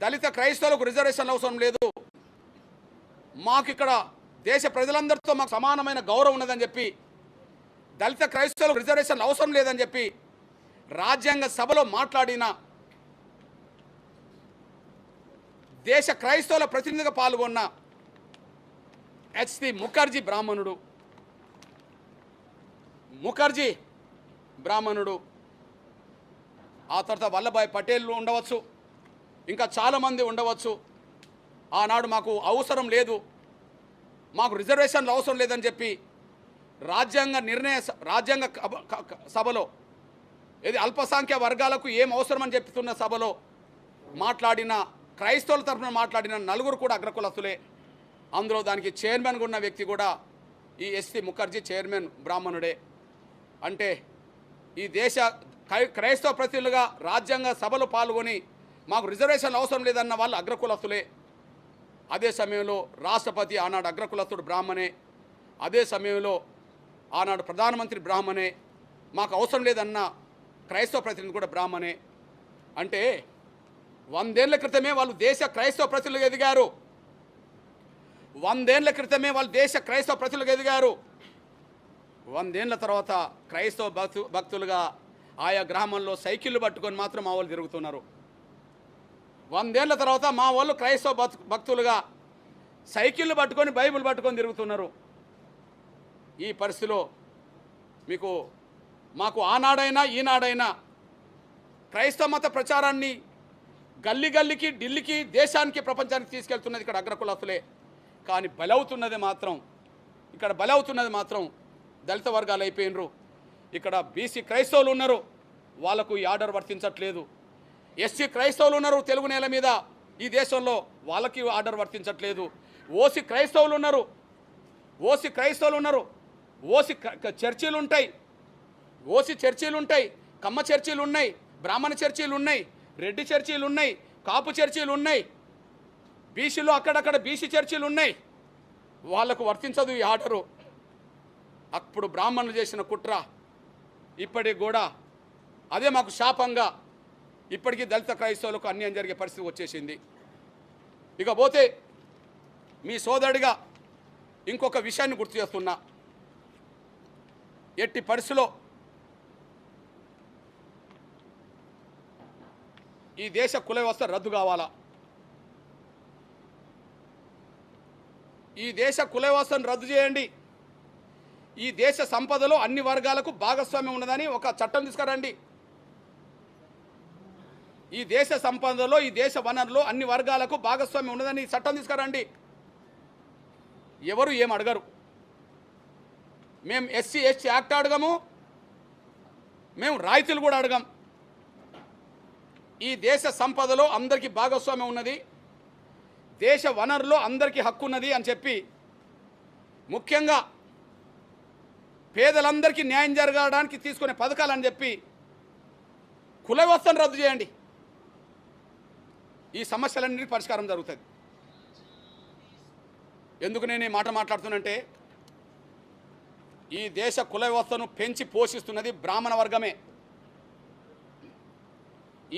దళిత క్రైస్తవులకు రిజర్వేషన్ అవసరం లేదు, మాకు ఇక్కడ దేశ ప్రజలందరితో మాకు సమానమైన గౌరవం ఉన్నదని చెప్పి, దళిత క్రైస్తవులకు రిజర్వేషన్ అవసరం లేదని చెప్పి రాజ్యాంగ సభలో మాట్లాడిన దేశ క్రైస్తవుల ప్రతినిధిగా పాల్గొన్న హెచ్సి ముఖర్జీ బ్రాహ్మణుడు. ముఖర్జీ బ్రాహ్మణుడు. ఆ తర్వాత వల్లభాయ్ పటేల్ ఉండవచ్చు, ఇంకా చాలామంది ఉండవచ్చు. ఆనాడు మాకు అవసరం లేదు, మాకు రిజర్వేషన్లు అవసరం లేదని చెప్పి రాజ్యాంగ సభలో ఇది అల్పసంఖ్య వర్గాలకు ఏం అవసరమని చెప్తున్న సభలో మాట్లాడిన క్రైస్తవుల తరఫున మాట్లాడిన నలుగురు కూడా అగ్రకులస్తులే. అందులో దానికి చైర్మన్గా ఉన్న వ్యక్తి కూడా ఈ హెచ్సి ముఖర్జీ చైర్మన్ బ్రాహ్మణుడే. అంటే ఈ దేశ క్రైస్తవ ప్రతినిధులుగా రాజ్యాంగ సభలో పాల్గొని మాకు రిజర్వేషన్లు అవసరం లేదన్న వాళ్ళు అగ్రకులస్తులే. అదే సమయంలో రాష్ట్రపతి ఆనాడు అగ్రకులస్తుడు బ్రాహ్మణే, అదే సమయంలో ఆనాడు ప్రధానమంత్రి బ్రాహ్మణే, మాకు అవసరం లేదన్న క్రైస్తవ ప్రతినిధి కూడా బ్రాహ్మణే. అంటే 100 ఏళ్ల క్రితమే వాళ్ళు దేశ క్రైస్తవ ప్రతినిధులుగా ఎదిగారు. 100 ఏళ్ల క్రితమే వాళ్ళు దేశ క్రైస్తవ ప్రతినిధులుగా ఎదిగారు. 100 ఏళ్ల తర్వాత క్రైస్తవ భక్తులుగా ఆయా గ్రామంలో సైకిళ్ళు పట్టుకొని మాత్రం మా వాళ్ళు తిరుగుతున్నారు. 100 ఏళ్ల తర్వాత మా వాళ్ళు క్రైస్తవ భక్తులుగా సైకిళ్ళు పట్టుకొని బైబిల్ పట్టుకొని తిరుగుతున్నారు. ఈ పరిస్థితిలో మాకు ఆనాడైనా ఈనాడైనా క్రైస్తవ మత ప్రచారాన్ని గల్లీ గల్లీకి, ఢిల్లీకి, దేశానికి, ప్రపంచానికి తీసుకెళ్తున్నది ఇక్కడ అగ్రకులస్తులే. కానీ బలవుతున్నది మాత్రం దళిత వర్గాలు అయిపోయినరు. ఇక్కడ బీసీ క్రైస్తవులు ఉన్నారు, వాళ్ళకు ఈ ఆర్డర్ వర్తించట్లేదు. ఎస్సీ క్రైస్తవులు ఉన్నారు తెలుగు నేల మీద ఈ దేశంలో, వాళ్ళకి ఆర్డర్ వర్తించట్లేదు. ఓసీ క్రైస్తవులు ఉన్నారు, ఓసీ చర్చీలు ఉంటాయి, ఓసీ చర్చీలు ఉంటాయి, కమ్మ చర్చీలు ఉన్నాయి, బ్రాహ్మణ చర్చీలు ఉన్నాయి, రెడ్డి చర్చీలు ఉన్నాయి, కాపు చర్చీలు ఉన్నాయి, బీసీలో అక్కడక్కడ బీసీ చర్చీలు ఉన్నాయి. వాళ్లకు వర్తించదు ఈ ఆర్డరు. అప్పుడు బ్రాహ్మణులు చేసిన కుట్ర ఇప్పటికి కూడా అదే మాకు శాపంగా ఇప్పటికీ దళిత క్రైస్తవులకు అన్యాయం జరిగే పరిస్థితి వచ్చేసింది. ఇకపోతే మీ సోదరుడిగా ఇంకొక విషయాన్ని గుర్తు చేస్తున్నా. ఎట్టి పరిస్థితిలో ఈ దేశ కుల వ్యవస్థ రద్దు కావాలా? ఈ దేశ కుల వ్యవస్థను రద్దు చేయండి. ఈ దేశ సంపదలో అన్ని వర్గాలకు భాగస్వామ్యం ఉన్నదని ఒక చట్టం తీసుకురండి. ఈ దేశ సంపదలో, ఈ దేశ వనరులో అన్ని వర్గాలకు భాగస్వామ్యం ఉన్నదని చట్టం తీసుకురండి. ఎవరు ఏం అడగరు. మేము ఎస్సీ ఎస్టీ యాక్ట్ అడగము, మేము రాయితీలు కూడా అడగం. ఈ దేశ సంపదలో అందరికీ భాగస్వామ్యం ఉన్నది, దేశ వనరులో అందరికీ హక్కు ఉన్నది అని చెప్పి, ముఖ్యంగా పేదలందరికీ న్యాయం జరగడానికి తీసుకునే పథకాలని చెప్పి కుల వ్యవస్థను రద్దు చేయండి. ఈ సమస్యలన్నిటికీ పరిష్కారం జరుగుతుంది. ఎందుకు నేను ఈ మాట మాట్లాడుతున్నంటే, ఈ దేశ కుల వ్యవస్థను పెంచి పోషిస్తున్నది బ్రాహ్మణ వర్గమే.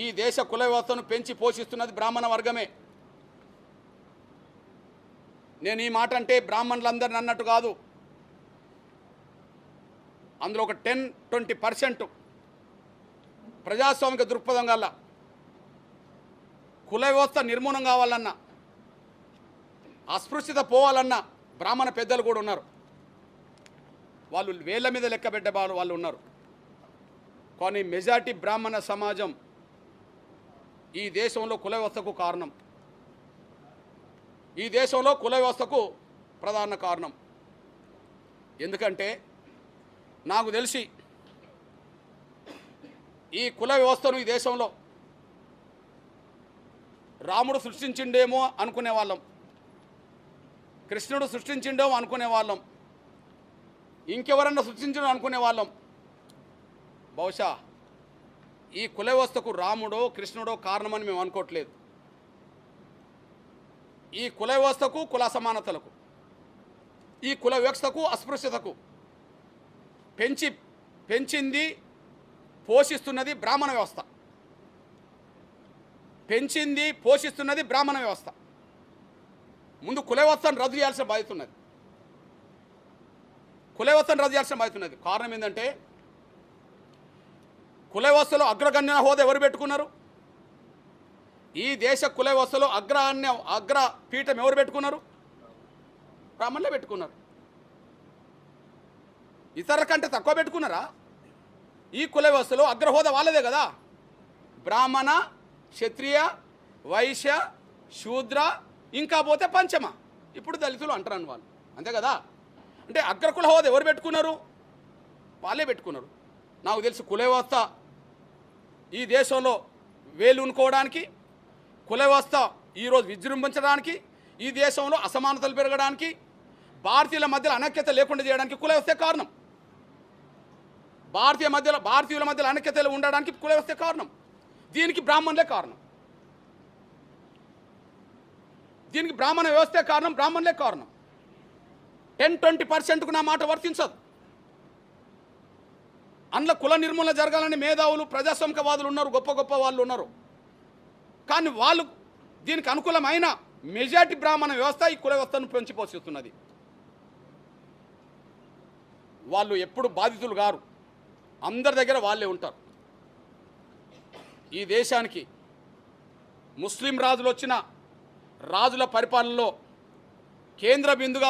ఈ దేశ కుల వ్యవస్థను పెంచి పోషిస్తున్నది బ్రాహ్మణ వర్గమే. నేను ఈ మాట అంటే బ్రాహ్మణులందరిని అన్నట్టు కాదు. అందులో ఒక 10-20% ప్రజాస్వామిక దృక్పథం గల కుల వ్యవస్థ నిర్మూలన కావాలన్నా, అస్పృశ్యత పోవాలన్నా బ్రాహ్మణ పెద్దలు కూడా ఉన్నారు. వాళ్ళు వేళ్ల మీద లెక్కబెట్టే వాళ్ళు ఉన్నారు. కానీ మెజారిటీ బ్రాహ్మణ సమాజం ఈ దేశంలో కుల వ్యవస్థకు కారణం. ఈ దేశంలో కుల వ్యవస్థకు ప్రధాన కారణం. ఎందుకంటే నాకు తెలిసి ఈ కుల వ్యవస్థను ఈ దేశంలో రాముడు సృష్టించిండేమో అనుకునే వాళ్ళం. కృష్ణుడు సృష్టించిండో అనుకునే వాళ్ళం, ఇంకెవరన్నా సృష్టించడం అనుకునే వాళ్ళం. బహుశా ఈ కుల వ్యవస్థకు రాముడో కృష్ణుడో కారణమని మేము అనుకోవట్లేదు. ఈ కుల వ్యవస్థకు, కుల అసమానతలకు, ఈ కుల వ్యవస్థకు, అస్పృశ్యతకు పెంచింది పోషిస్తున్నది బ్రాహ్మణ వ్యవస్థ. పెంచింది పోషిస్తున్నది బ్రాహ్మణ వ్యవస్థ. ముందు కుల వ్యవస్థను రద్దు చేయాల్సిన బాధ్యత ఉన్నది. కుల వ్యవస్థను రద్దు చేయాల్సిన బాధ్యత ఉన్నది. కారణం ఏంటంటే కుల వ్యవస్థలో అగ్రగణ్య హోదా ఎవరు పెట్టుకున్నారు? ఈ దేశ కుల వ్యవస్థలో అగ్ర పీఠం ఎవరు పెట్టుకున్నారు? బ్రాహ్మణులే పెట్టుకున్నారు. ఇతరుల కంటే తక్కువ పెట్టుకున్నారా? ఈ కుల వ్యవస్థలో అగ్రహోదా వాళ్ళదే కదా. బ్రాహ్మణ, క్షత్రియ, వైశ్య, శూద్ర, ఇంకా పోతే పంచమ, ఇప్పుడు దళితులు అంటారని వాళ్ళు, అంతే కదా. అంటే అగ్రకుల హోదా ఎవరు పెట్టుకున్నారు? వాళ్ళే పెట్టుకున్నారు. నాకు తెలిసి కుల వ్యవస్థ ఈ దేశంలో వేలునుకోవడానికి, కుల వ్యవస్థ ఈరోజు విజృంభించడానికి, ఈ దేశంలో అసమానతలు పెరగడానికి, భారతీయుల మధ్యలో అనైక్యత లేకుండా చేయడానికి కుల వ్యవస్థే కారణం. భారతీయుల మధ్యలో అనైక్యతలు ఉండడానికి కుల వ్యవస్థే కారణం. దీనికి బ్రాహ్మణులే కారణం. దీనికి బ్రాహ్మణ వ్యవస్థే కారణం, బ్రాహ్మణులే కారణం. 10-20%కు నా మాట వర్తించదు. అందులో కుల నిర్మూలన జరగాలని మేధావులు, ప్రజాస్వామికవాదులు ఉన్నారు, గొప్ప గొప్ప వాళ్ళు ఉన్నారు. కానీ వాళ్ళు దీనికి అనుకూలమైన మెజారిటీ బ్రాహ్మణ వ్యవస్థ ఈ కుల వ్యవస్థను పెంచి పోషిస్తున్నది. వాళ్ళు ఎప్పుడు బాధితులు గారు, అందరి దగ్గర వాళ్ళే ఉంటారు. ఈ దేశానికి ముస్లిం రాజులు వచ్చిన రాజుల పరిపాలనలో కేంద్ర బిందుగా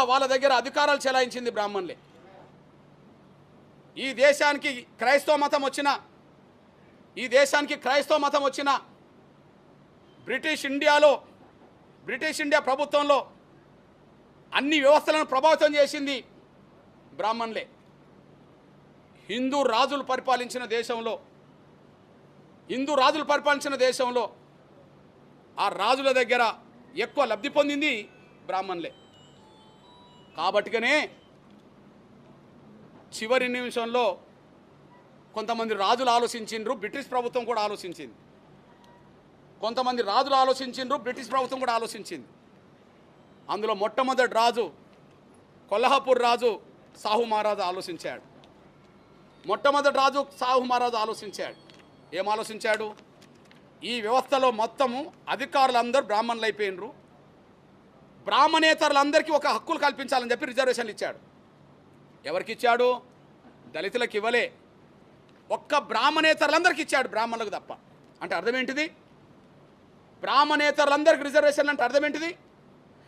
వాళ్ళ దగ్గర అధికారాలు చెలాయించింది బ్రాహ్మణులే. ఈ దేశానికి క్రైస్తవ మతం వచ్చిన బ్రిటిష్ ఇండియా ప్రభుత్వంలో అన్ని వ్యవస్థలను ప్రభావితం చేసింది బ్రాహ్మణులే. హిందూ రాజులు పరిపాలించిన దేశంలో ఆ రాజుల దగ్గర ఎక్కువ లబ్ధి పొందింది బ్రాహ్మణులే. కాబట్టిగానే చివరి నిమిషంలో కొంతమంది రాజులు ఆలోచించిండ్రు, బ్రిటిష్ ప్రభుత్వం కూడా ఆలోచించింది. బ్రిటిష్ ప్రభుత్వం కూడా ఆలోచించింది. అందులో మొట్టమొదటి రాజు, కొల్హాపూర్ రాజు సాహు మహారాజు ఆలోచించాడు. ఏం ఆలోచించాడు? ఈ వ్యవస్థలో మొత్తము అధికారులందరూ బ్రాహ్మణులు అయిపోయినరు, బ్రాహ్మణేతరులందరికీ ఒక హక్కులు కల్పించాలని చెప్పి రిజర్వేషన్లు ఇచ్చాడు. ఎవరికి ఇచ్చాడు? దళితులకు ఇవ్వలే, ఒక్క బ్రాహ్మణేతరులందరికీ ఇచ్చాడు, బ్రాహ్మణులకు తప్ప. అంటే అర్థం ఏంటిది? బ్రాహ్మణేతరులందరికీ రిజర్వేషన్లు అంటే అర్థం ఏంటిది?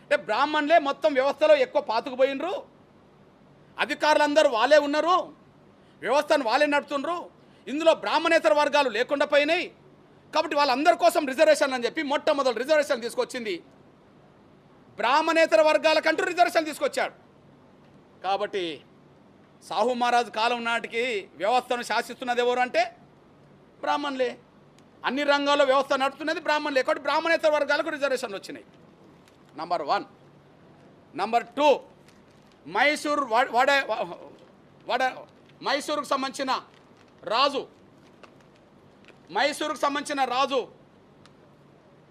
అంటే బ్రాహ్మణులే మొత్తం వ్యవస్థలో ఎక్కువ పాతుకుపోయినరు, అధికారులందరూ వాళ్ళే ఉన్నారు, వ్యవస్థను వాళ్ళే నడుపుతుండ్రు, ఇందులో బ్రాహ్మణేతర వర్గాలు లేకుండా పోయినాయి. కాబట్టి వాళ్ళందరి కోసం రిజర్వేషన్లు అని చెప్పి మొట్టమొదటి రిజర్వేషన్ తీసుకొచ్చింది బ్రాహ్మణేతర వర్గాలకంటూ రిజర్వేషన్ తీసుకొచ్చాడు. కాబట్టి సాహు మహారాజు కాలం నాటికి వ్యవస్థను శాసిస్తున్నది ఎవరు అంటే బ్రాహ్మణులే. అన్ని రంగాల్లో వ్యవస్థ నడుపుతున్నది బ్రాహ్మణులే. కాబట్టి బ్రాహ్మణేతర వర్గాలకు రిజర్వేషన్లు వచ్చినాయి. నంబర్ 1. నంబర్ 2, మైసూరుకు సంబంధించిన రాజు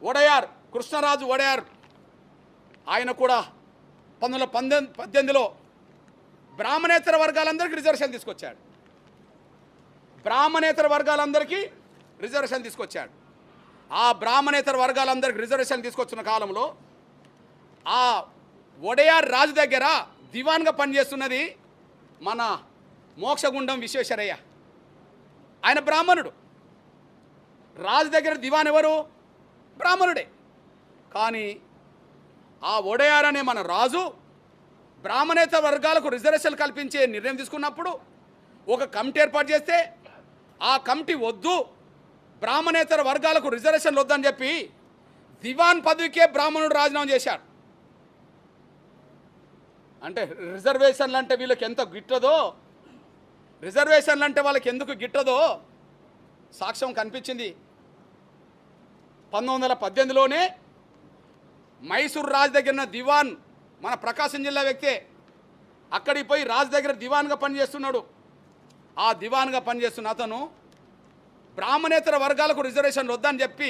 ఒడయార్, కృష్ణరాజు ఒడయార్, ఆయన కూడా 1918లో బ్రాహ్మణేతర వర్గాలందరికీ రిజర్వేషన్ తీసుకొచ్చాడు. ఆ బ్రాహ్మణేతర వర్గాలందరికీ రిజర్వేషన్ తీసుకొచ్చిన కాలంలో ఆ ఒడయార్ రాజు దగ్గర దివాన్గా పనిచేస్తున్నది మన మోక్షగుండం విశ్వేశ్వరయ్య. ఆయన బ్రాహ్మణుడు. రాజు దగ్గర దివాన్ ఎవరు? బ్రాహ్మణుడే. కానీ ఆ ఒడయార్ అనే మన రాజు బ్రాహ్మణేతర వర్గాలకు రిజర్వేషన్ కల్పించే నిర్ణయం తీసుకున్నప్పుడు ఒక కమిటీ ఏర్పాటు చేస్తే ఆ కమిటీ వద్దు, బ్రాహ్మణేతర వర్గాలకు రిజర్వేషన్లు వద్దని చెప్పి దివాన్ పదవికే బ్రాహ్మణుడు రాజీనామా చేశాడు. అంటే రిజర్వేషన్లు అంటే వీళ్ళకి ఎంత గిట్టదో, రిజర్వేషన్లు అంటే వాళ్ళకి ఎందుకు గిట్టదో సాక్ష్యం కనిపించింది. 1918లోనే మైసూర్ రాజు దగ్గర దివాన్ మన ప్రకాశం జిల్లా వ్యక్తే. అక్కడికి పోయి రాజు దగ్గర దివాన్గా పనిచేస్తున్నాడు. ఆ దివాన్గా పనిచేస్తున్న అతను బ్రాహ్మణేతర వర్గాలకు రిజర్వేషన్లు వద్దని చెప్పి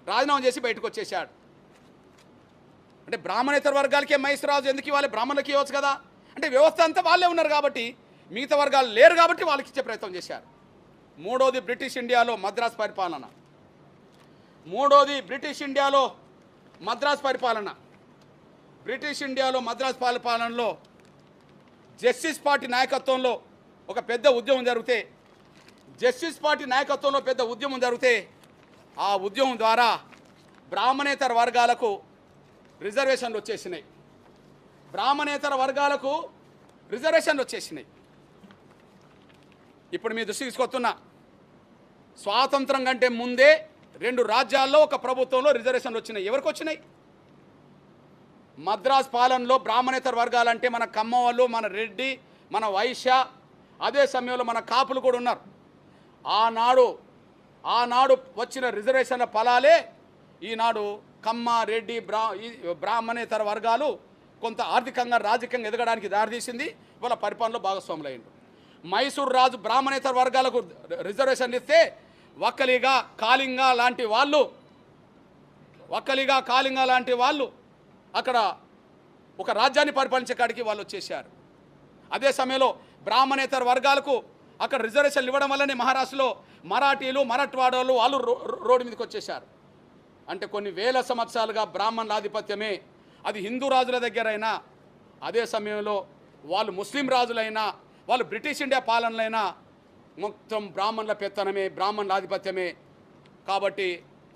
రాజీనామా చేసి బయటకు వచ్చేసాడు. అంటే బ్రాహ్మణేతర వర్గాలకే మైసూర్ రాజు ఎందుకు ఇవ్వాలి, బ్రాహ్మణులకి ఇవ్వచ్చు కదా. అంటే వ్యవస్థ అంతా వాళ్ళే ఉన్నారు కాబట్టి, మిగతా వర్గాలు లేరు కాబట్టి వాళ్ళకి ఇచ్చే ప్రయత్నం చేశారు. మూడోది బ్రిటిష్ ఇండియాలో మద్రాసు పరిపాలన. బ్రిటిష్ ఇండియాలో మద్రాసు పరిపాలనలో జస్టిస్ పార్టీ నాయకత్వంలో ఒక పెద్ద ఉద్యమం జరిగితే ఆ ఉద్యమం ద్వారా బ్రాహ్మణేతర వర్గాలకు రిజర్వేషన్లు వచ్చేసినాయి. ఇప్పుడు మీ దృష్టికి తీసుకొస్తున్నా, స్వాతంత్రం కంటే ముందే 2 రాజ్యాల్లో ఒక ప్రభుత్వంలో రిజర్వేషన్లు వచ్చినాయి. ఎవరికి వచ్చినాయి? మద్రాస్ పాలనలో బ్రాహ్మణేతర వర్గాలంటే మన కమ్మ వాళ్ళు, మన రెడ్డి, మన వైశ్య, అదే సమయంలో మన కాపులు కూడా ఉన్నారు. ఆనాడు వచ్చిన రిజర్వేషన్ల ఫలాలే ఈనాడు కమ్మ, రెడ్డి, బ్రాహ్మణేతర వర్గాలు కొంత ఆర్థికంగా రాజకీయంగా ఎదగడానికి దారితీసింది. వాళ్ళ పరిపాలనలో భాగస్వాములయ్యారు. మైసూర్ రాజు బ్రాహ్మణేతర వర్గాలకు రిజర్వేషన్లు ఇస్తే వక్కలిగా కాళింగ లాంటి వాళ్ళు అక్కడ ఒక రాజ్యాన్ని పరిపాలించే కాడికి వాళ్ళు వచ్చేసారు. అదే సమయంలో బ్రాహ్మణేతర వర్గాలకు అక్కడ రిజర్వేషన్లు ఇవ్వడం వల్లనే మహారాష్ట్రలో మరాఠీలు, మరాఠవాడలు వాళ్ళు రోడ్డు మీదకి వచ్చేసారు. అంటే కొన్ని వేల సంవత్సరాలుగా బ్రాహ్మణుల ఆధిపత్యమే. అది హిందూ రాజుల దగ్గరైనా, అదే సమయంలో వాళ్ళు ముస్లిం రాజులైనా, వాళ్ళు బ్రిటిష్ ఇండియా పాలనలైనా మొత్తం బ్రాహ్మణుల పెత్తనమే, బ్రాహ్మణుల ఆధిపత్యమే. కాబట్టి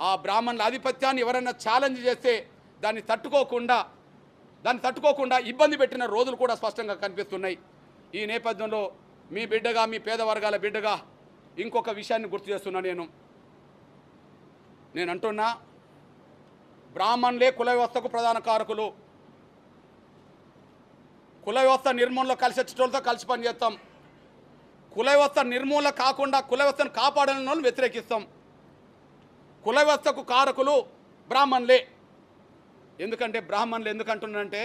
ఆ బ్రాహ్మణుల ఆధిపత్యాన్ని ఎవరైనా ఛాలెంజ్ చేస్తే దాన్ని తట్టుకోకుండా ఇబ్బంది పెట్టిన రోజులు కూడా స్పష్టంగా కనిపిస్తున్నాయి. ఈ నేపథ్యంలో మీ బిడ్డగా, మీ పేద వర్గాల బిడ్డగా ఇంకొక విషయాన్ని గుర్తు చేస్తున్నా. నేను అంటున్నా, బ్రాహ్మణులే కుల వ్యవస్థకు ప్రధాన కారకులు. కుల వ్యవస్థ నిర్మూలనలో కలిసి వచ్చేటోళ్ళతో కలిసి పనిచేస్తాం. కుల వ్యవస్థ నిర్మూలన కాకుండా కుల వ్యవస్థను కాపాడాలని వ్యతిరేకిస్తాం. కుల వ్యవస్థకు కారకులు బ్రాహ్మణులే. ఎందుకంటే బ్రాహ్మణులు ఎందుకంటున్నానంటే,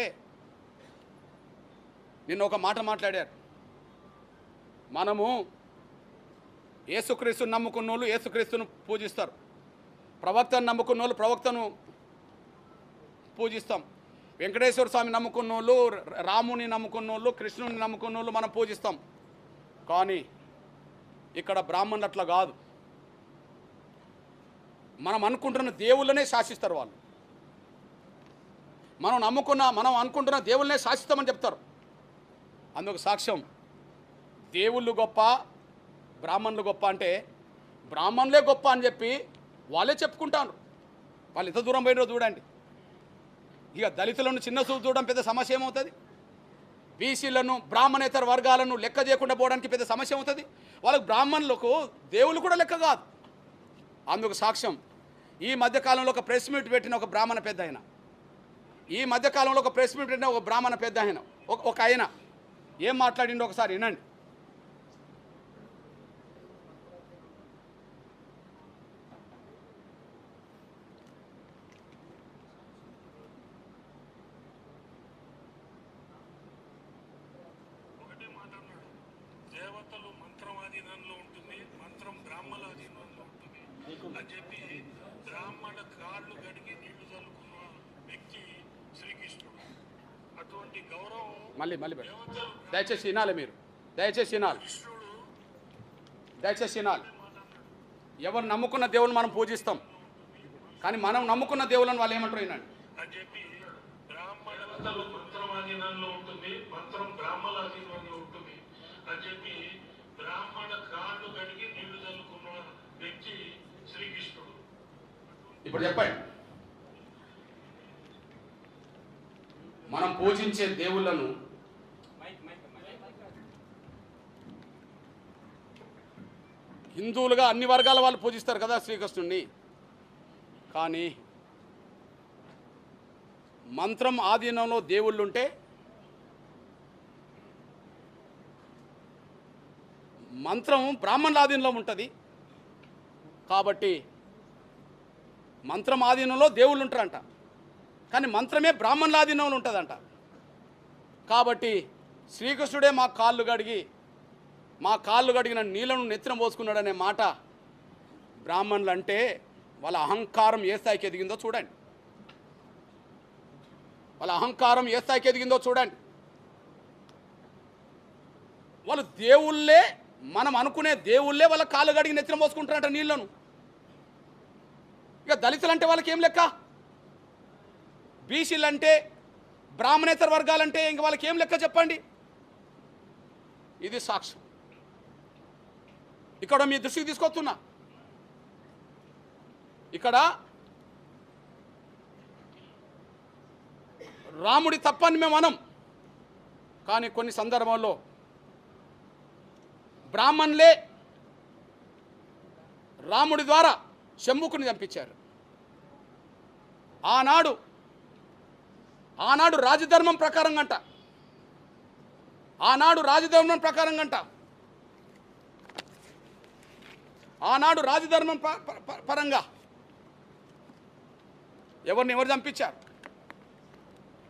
నిన్న ఒక మాట మాట్లాడారు. మనము యేసుక్రీస్తుని నమ్ముకున్న వాళ్ళు యేసుక్రీస్తును పూజిస్తారు, ప్రవక్తను నమ్ముకున్న వాళ్ళు ప్రవక్తను పూజిస్తాం, వెంకటేశ్వర స్వామి నమ్ముకున్న వాళ్ళు, రాముని నమ్ముకున్న వాళ్ళు, కృష్ణుని నమ్ముకున్న వాళ్ళు మనం పూజిస్తాం. కానీ ఇక్కడ బ్రాహ్మణులు అట్లా కాదు. మనం అనుకుంటున్న దేవుళ్ళనే శాసిస్తారు వాళ్ళు. మనం అనుకుంటున్న దేవుళ్ళనే శాసిస్తామని చెప్తారు. అందుకు సాక్ష్యం దేవుళ్ళు గొప్ప, బ్రాహ్మణులు గొప్ప అంటే బ్రాహ్మణులే గొప్ప అని చెప్పి వాళ్ళే చెప్పుకుంటారు. వాళ్ళు ఎంత దూరం పోయినో చూడండి. ఇక దళితులను చిన్న చూపు చూడడం పెద్ద సమస్య ఏమవుతుంది? బీసీలను, బ్రాహ్మణేతర వర్గాలను లెక్క చేయకుండా పోవడానికి పెద్ద సమస్య అవుతుంది. వాళ్ళకు బ్రాహ్మణులకు దేవుళ్ళు కూడా లెక్క కాదు. అందుకు సాక్ష్యం ఈ మధ్యకాలంలో ఒక ప్రెస్ మీట్ పెట్టిన ఒక బ్రాహ్మణ పెద్ద ఆయన, ఒక ఆయన ఏం మాట్లాడిండో ఒకసారి వినండి. దేవతలు మంత్రం ఆధీనంలో ఉంటుంది, మంత్రం బ్రాహ్మణ ఆధీనంలో ఉంటుంది అని చెప్పి బ్రాహ్మణ కాళ్ళు గడిగి నీళ్లు చల్లుకున్న వ్యక్తి శ్రీకృష్ణుడు. అటువంటి గౌరవం మళ్ళీ దయచేసి వినాలి, మీరు దయచేసి వినాలి. ఎవరు నమ్ముకున్న దేవుని మనం పూజిస్తాం, కానీ మనం నమ్ముకున్న దేవులను వాళ్ళు ఏమంటారు వినండి. అని చెప్పి బ్రాహ్మణులు మంత్రం ఆధీనంలో ఉంటుంది, మంత్రం బ్రాహ్మణ ఆధీనంలో ఉంటుంది అని చెప్పి బ్రాహ్మణ కాళ్ళు గడిగి నీళ్లు చల్లుకున్న వ్యక్తి శ్రీకృష్ణుడు. ఇప్పుడు చెప్పండి, మనం పూజించే దేవుళ్ళను హిందువులుగా అన్ని వర్గాల వాళ్ళు పూజిస్తారు కదా శ్రీకృష్ణుడిని. కానీ మంత్రం ఆధీనంలో దేవుళ్ళుంటే మంత్రం బ్రాహ్మణుల ఆధీనంలో ఉంటుంది. కాబట్టి మంత్రం ఆధీనంలో దేవుళ్ళు ఉంటారంట, కానీ మంత్రమే బ్రాహ్మణులాధీనంలో ఉంటుందంట. కాబట్టి శ్రీకృష్ణుడే మా కాళ్ళు కడిగిన నీళ్లను నెత్తిన పోసుకున్నాడనే మాట బ్రాహ్మణులు అంటే వాళ్ళ అహంకారం ఏ స్థాయికి ఎదిగిందో చూడండి. వాళ్ళు దేవుళ్ళే, మనం అనుకునే దేవుళ్ళే వాళ్ళ కాళ్ళు కడిగి నెత్తిన పోసుకుంటారంట నీళ్లను. ఇక దళితులంటే వాళ్ళకి ఏం లెక్క, బీసీలంటే బ్రాహ్మణేతర వర్గాలంటే ఇంక వాళ్ళకి ఏం లెక్క చెప్పండి. ఇది సాక్ష్యం ఇక్కడ మీ దృష్టికి తీసుకొస్తున్నా. ఇక్కడ రాముడి తప్పని మేము అనం, కానీ కొన్ని సందర్భంలో బ్రాహ్మణులే రాముడి ద్వారా శంభుకుని చంపించారు. ఆనాడు రాజధర్మం ప్రకారం గంట, ఆనాడు రాజధర్మం పరంగా ఎవరు చంపించారు?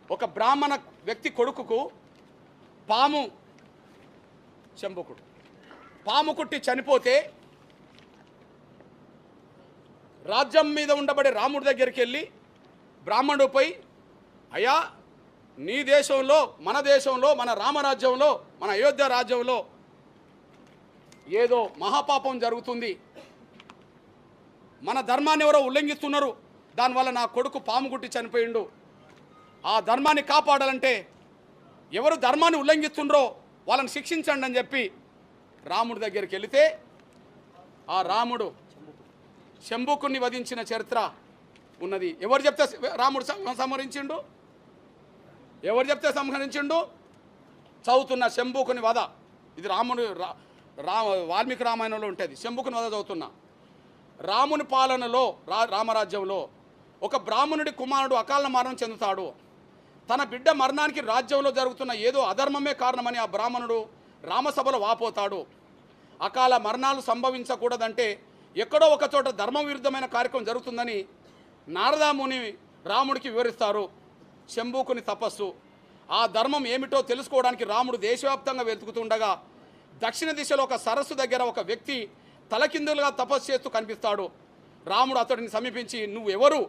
ఒక బ్రాహ్మణ వ్యక్తి కొడుకుకు పాము కుట్టి చనిపోతే రాజ్యం మీద ఉండబడే రాముడి దగ్గరికి వెళ్ళి బ్రాహ్మణుడు పోయి, అయ్యా నీ దేశంలో, మన దేశంలో, మన రామరాజ్యంలో, మన అయోధ్య రాజ్యంలో ఏదో మహాపాపం జరుగుతుంది, మన ధర్మాన్ని ఎవరో ఉల్లంఘిస్తున్నారు, దానివల్ల నా కొడుకు పాము కుట్టి చనిపోయిండు, ఆ ధర్మాన్ని కాపాడాలంటే ఎవరు ధర్మాన్ని ఉల్లంఘిస్తుండ్రో వాళ్ళని శిక్షించండి అని చెప్పి రాముడి దగ్గరికి వెళితే ఆ రాముడు శంభుకుని వధించిన చరిత్ర ఉన్నది. ఎవరు చెప్తే రాముడు సంహరించిండు? చదువుతున్న శంభుకుని వధ. ఇది వాల్మీకి రామాయణంలో ఉంటుంది. శంభుకుని వధ చదువుతున్నా. రాముని పాలనలో రామరాజ్యంలో ఒక బ్రాహ్మణుడి కుమారుడు అకాల మరణం చెందుతాడు. తన బిడ్డ మరణానికి రాజ్యంలో జరుగుతున్న ఏదో అధర్మమే కారణమని ఆ బ్రాహ్మణుడు రామసభలో వాపోతాడు. అకాల మరణాలు సంభవించకూడదంటే ఎక్కడో ఒక చోట ధర్మ విరుద్ధమైన కార్యక్రమం జరుగుతుందని నారదాముని రాముడికి వివరిస్తారు. శంభుకుని తపస్సు, ఆ ధర్మం ఏమిటో తెలుసుకోవడానికి రాముడు దేశవ్యాప్తంగా వెతుకుతుండగా దక్షిణ దిశలో ఒక సరస్సు దగ్గర ఒక వ్యక్తి తలకిందులుగా తపస్సు చేస్తూ కనిపిస్తాడు. రాముడు అతడిని సమీపించి, నువ్వు ఎవరు,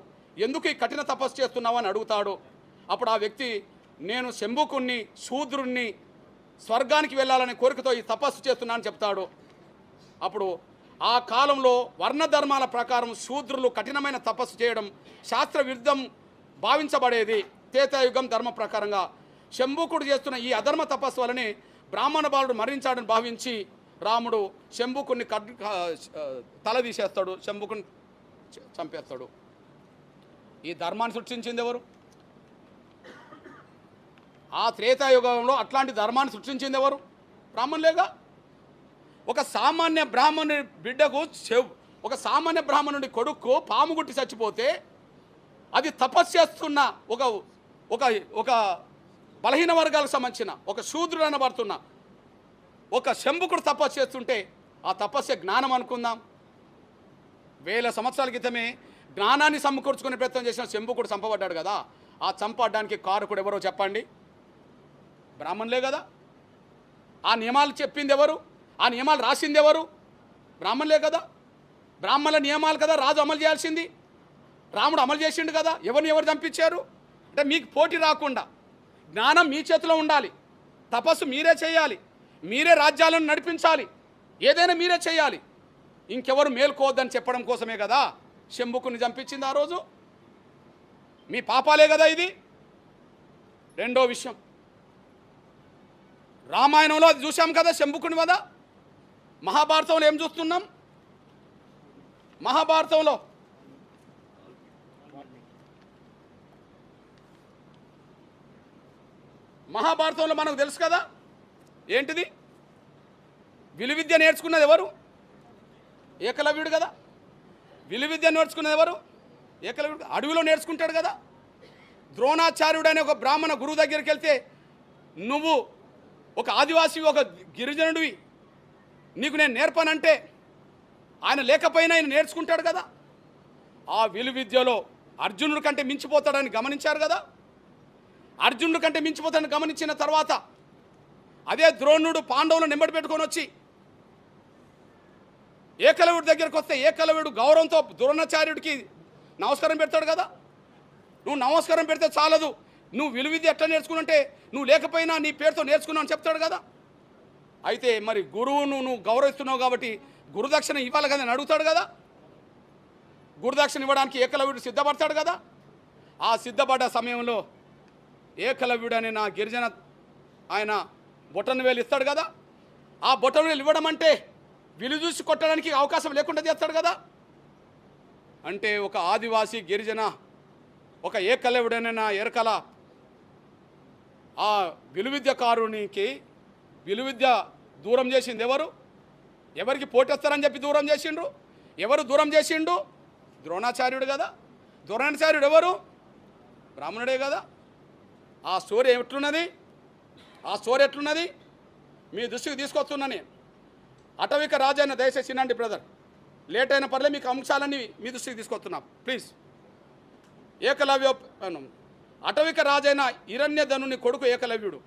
ఎందుకు ఈ కఠిన తపస్సు చేస్తున్నావు అని అడుగుతాడు. అప్పుడు ఆ వ్యక్తి, నేను శంభుకుణ్ణి, శూద్రుణ్ణి, స్వర్గానికి వెళ్ళాలనే కోరికతో ఈ తపస్సు చేస్తున్నా అని చెప్తాడు. అప్పుడు ఆ కాలంలో వర్ణధర్మాల ప్రకారం శూద్రులు కఠినమైన తపస్సు చేయడం శాస్త్ర విరుద్ధం భావించబడేది. త్రేతాయుగం ధర్మ ప్రకారంగా శంభుకుడు చేస్తున్న ఈ అధర్మ తపస్సు వలనే బ్రాహ్మణ బాలుడు మరణించాడని భావించి రాముడు శంభుకుని తల తీసేస్తాడు, శంభుకుని చంపేస్తాడు. ఈ ధర్మాన్ని సృష్టించింది ఎవరు? ఆ త్రేతాయుగంలో అట్లాంటి ధర్మాన్ని సృష్టించింది ఎవరు? బ్రాహ్మణులేగా. ఒక సామాన్య బ్రాహ్మణుడి బిడ్డకు, ఒక సామాన్య బ్రాహ్మణుడి కొడుకు పాము గుట్టి చచ్చిపోతే అది తపస్సు చేస్తున్న ఒక బలహీన వర్గాలకు సంబంధించిన ఒక శూద్రుడు అనబడుతున్న ఒక శంభుకుడు తపస్సు చేస్తుంటే ఆ తపస్సు జ్ఞానం అనుకుందాం. 1000 సంవత్సరాల క్రితమే జ్ఞానాన్ని సమకూర్చుకునే ప్రయత్నం చేసిన శంభుకుడు చంపబడ్డాడు కదా. ఆ చంపడానికి కారకుడు ఎవరో చెప్పండి? బ్రాహ్మణులే కదా. ఆ నియమాలు చెప్పింది ఎవరు? ఆ నియమాలు రాసింది ఎవరు? బ్రాహ్మణులే కదా. బ్రాహ్మణుల నియమాలు కదా రాజు అమలు చేయాల్సింది. రాముడు అమలు చేసిండు కదా. ఎవరు చంపించారు అంటే మీకు పోటీ రాకుండా జ్ఞానం మీ చేతిలో ఉండాలి, తపస్సు మీరే చేయాలి, మీరే రాజ్యాలను నడిపించాలి, ఏదైనా మీరే చేయాలి, ఇంకెవరు మేల్కోవద్దని చెప్పడం కోసమే కదా శంభుకుని చంపించింది ఆ రోజు. మీ పాపాలే కదా ఇది. రెండో విషయం, రామాయణంలో అది చూసాం కదా శంభుకుని వధ. మహాభారతంలో ఏం చూస్తున్నాం? మహాభారతంలో మనకు తెలుసు కదా ఏంటిది? విలువిద్య నేర్చుకున్నది ఎవరు? ఏకలవ్యుడు కదా. విలువిద్య నేర్చుకున్నది ఎవరు? ఏకలవ్యుడు. అడవిలో నేర్చుకుంటాడు కదా. ద్రోణాచార్యుడు అనే ఒక బ్రాహ్మణ గురువు దగ్గరికి వెళ్తే, నువ్వు ఒక ఆదివాసి, ఒక గిరిజనుడివి, నీకు నేను నేర్పనంటే ఆయన లేకపోయినా ఆయన నేర్చుకుంటాడు కదా. ఆ విలువిద్యలో అర్జునుడి కంటే మించిపోతాడని గమనించారు కదా. అర్జునుడి కంటే మించిపోతాడని గమనించిన తర్వాత అదే ద్రోణుడు పాండవులను నెంబడి పెట్టుకొని వచ్చి ఏకలవ్యుడి దగ్గరికి వస్తే ఏకలవ్యుడు గౌరవంతో ద్రోణాచార్యుడికి నమస్కారం పెడతాడు కదా. నువ్వు నమస్కారం పెడితే చాలదు, నువ్వు విలువిద్య ఎట్లా నేర్చుకున్నంటే నువ్వు లేకపోయినా నీ పేరుతో నేర్చుకున్నావు అని చెప్తాడు కదా. అయితే మరి గురువును నువ్వు గౌరవిస్తున్నావు కాబట్టి గురుదక్షిణ ఇవ్వాలి కదా అని అడుగుతాడు కదా. గురుదక్షిణ ఇవ్వడానికి ఏకలవ్యుడు సిద్ధపడతాడు కదా. ఆ సిద్ధపడ్డ సమయంలో ఏకలవ్యుడు అనే నా గిరిజన ఆయన బొటనవేలు ఇస్తాడు కదా. ఆ బొటనవేలు ఇవ్వడం అంటే విలుదూసి కొట్టడానికి అవకాశం లేకుండా చేస్తాడు కదా. అంటే ఒక ఆదివాసీ గిరిజన ఒక ఏకలవ్యుడైన ఎరకల ఆ విలువిద్యకారునికి విలువిద్య దూరం చేసింది ఎవరు? ఎవరికి పోటేస్తారని చెప్పి దూరం చేసిండ్రు. ఎవరు దూరం చేసిండు? ద్రోణాచార్యుడు కదా. ద్రోణాచార్యుడు ఎవరు? బ్రాహ్మణుడే కదా. ఆ స్టోరీ ఎట్లున్నది? ఆ స్టోరీ ఎట్లున్నది మీ దృష్టికి తీసుకొస్తున్నా నేను. అటవిక రాజైన దయచేసి చిన్నండి బ్రదర్, లేట్ అయిన పర్లే, మీకు అంశాలన్నీ మీ దృష్టికి తీసుకొస్తున్నా ప్లీజ్. ఏకలవ్య అటవిక రాజైన హిరణ్యధనుని కొడుకు ఏకలవ్యుడు.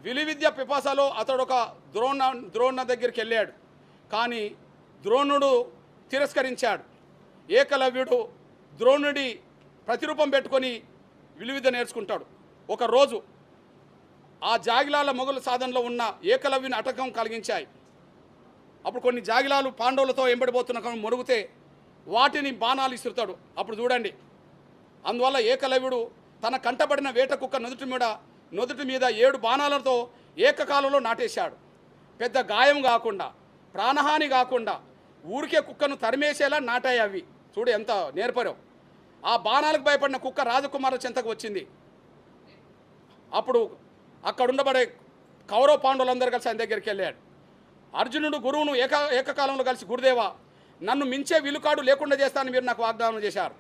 విలువిద్య పిపాసలో అతడు ఒక ద్రోణ దగ్గరికి వెళ్ళాడు, కానీ ద్రోణుడు తిరస్కరించాడు. ఏకలవ్యుడు ద్రోణుడి ప్రతిరూపం పెట్టుకొని విలువిద్య నేర్చుకుంటాడు. ఒకరోజు ఆ జాగిలాల మొఘలు సాధనలో ఉన్న ఏకలవ్యుని అటకం కలిగించాయి. అప్పుడు కొన్ని జాగిలాలు పాండవులతో ఎంబడిపోతున్న మొరుగుతే వాటిని బాణాలు ఇస్తుతాడు. అప్పుడు చూడండి, అందువల్ల ఏకలవ్యుడు తన కంటబడిన వేట కుక్క నుదుటి మీద 7 బాణాలతో ఏకకాలంలో నాటేశాడు. పెద్ద గాయం కాకుండా, ప్రాణహాని కాకుండా ఊరికే కుక్కను తరిమేసేలా నాటాయి అవి. చూడు ఎంత నేర్పరో. ఆ బాణాలకు భయపడిన కుక్క రాజకుమారుల చెంతకు వచ్చింది. అప్పుడు అక్కడుండబడే కౌరవ పాండవులందరూ కలిసి ఆయన దగ్గరికి వెళ్ళాడు. అర్జునుడు గురువును ఏకకాలంలో కలిసి, గురుదేవా, నన్ను మించే విలుకాడు లేకుండా చేస్తానని మీరు నాకు వాగ్దానం చేశారు,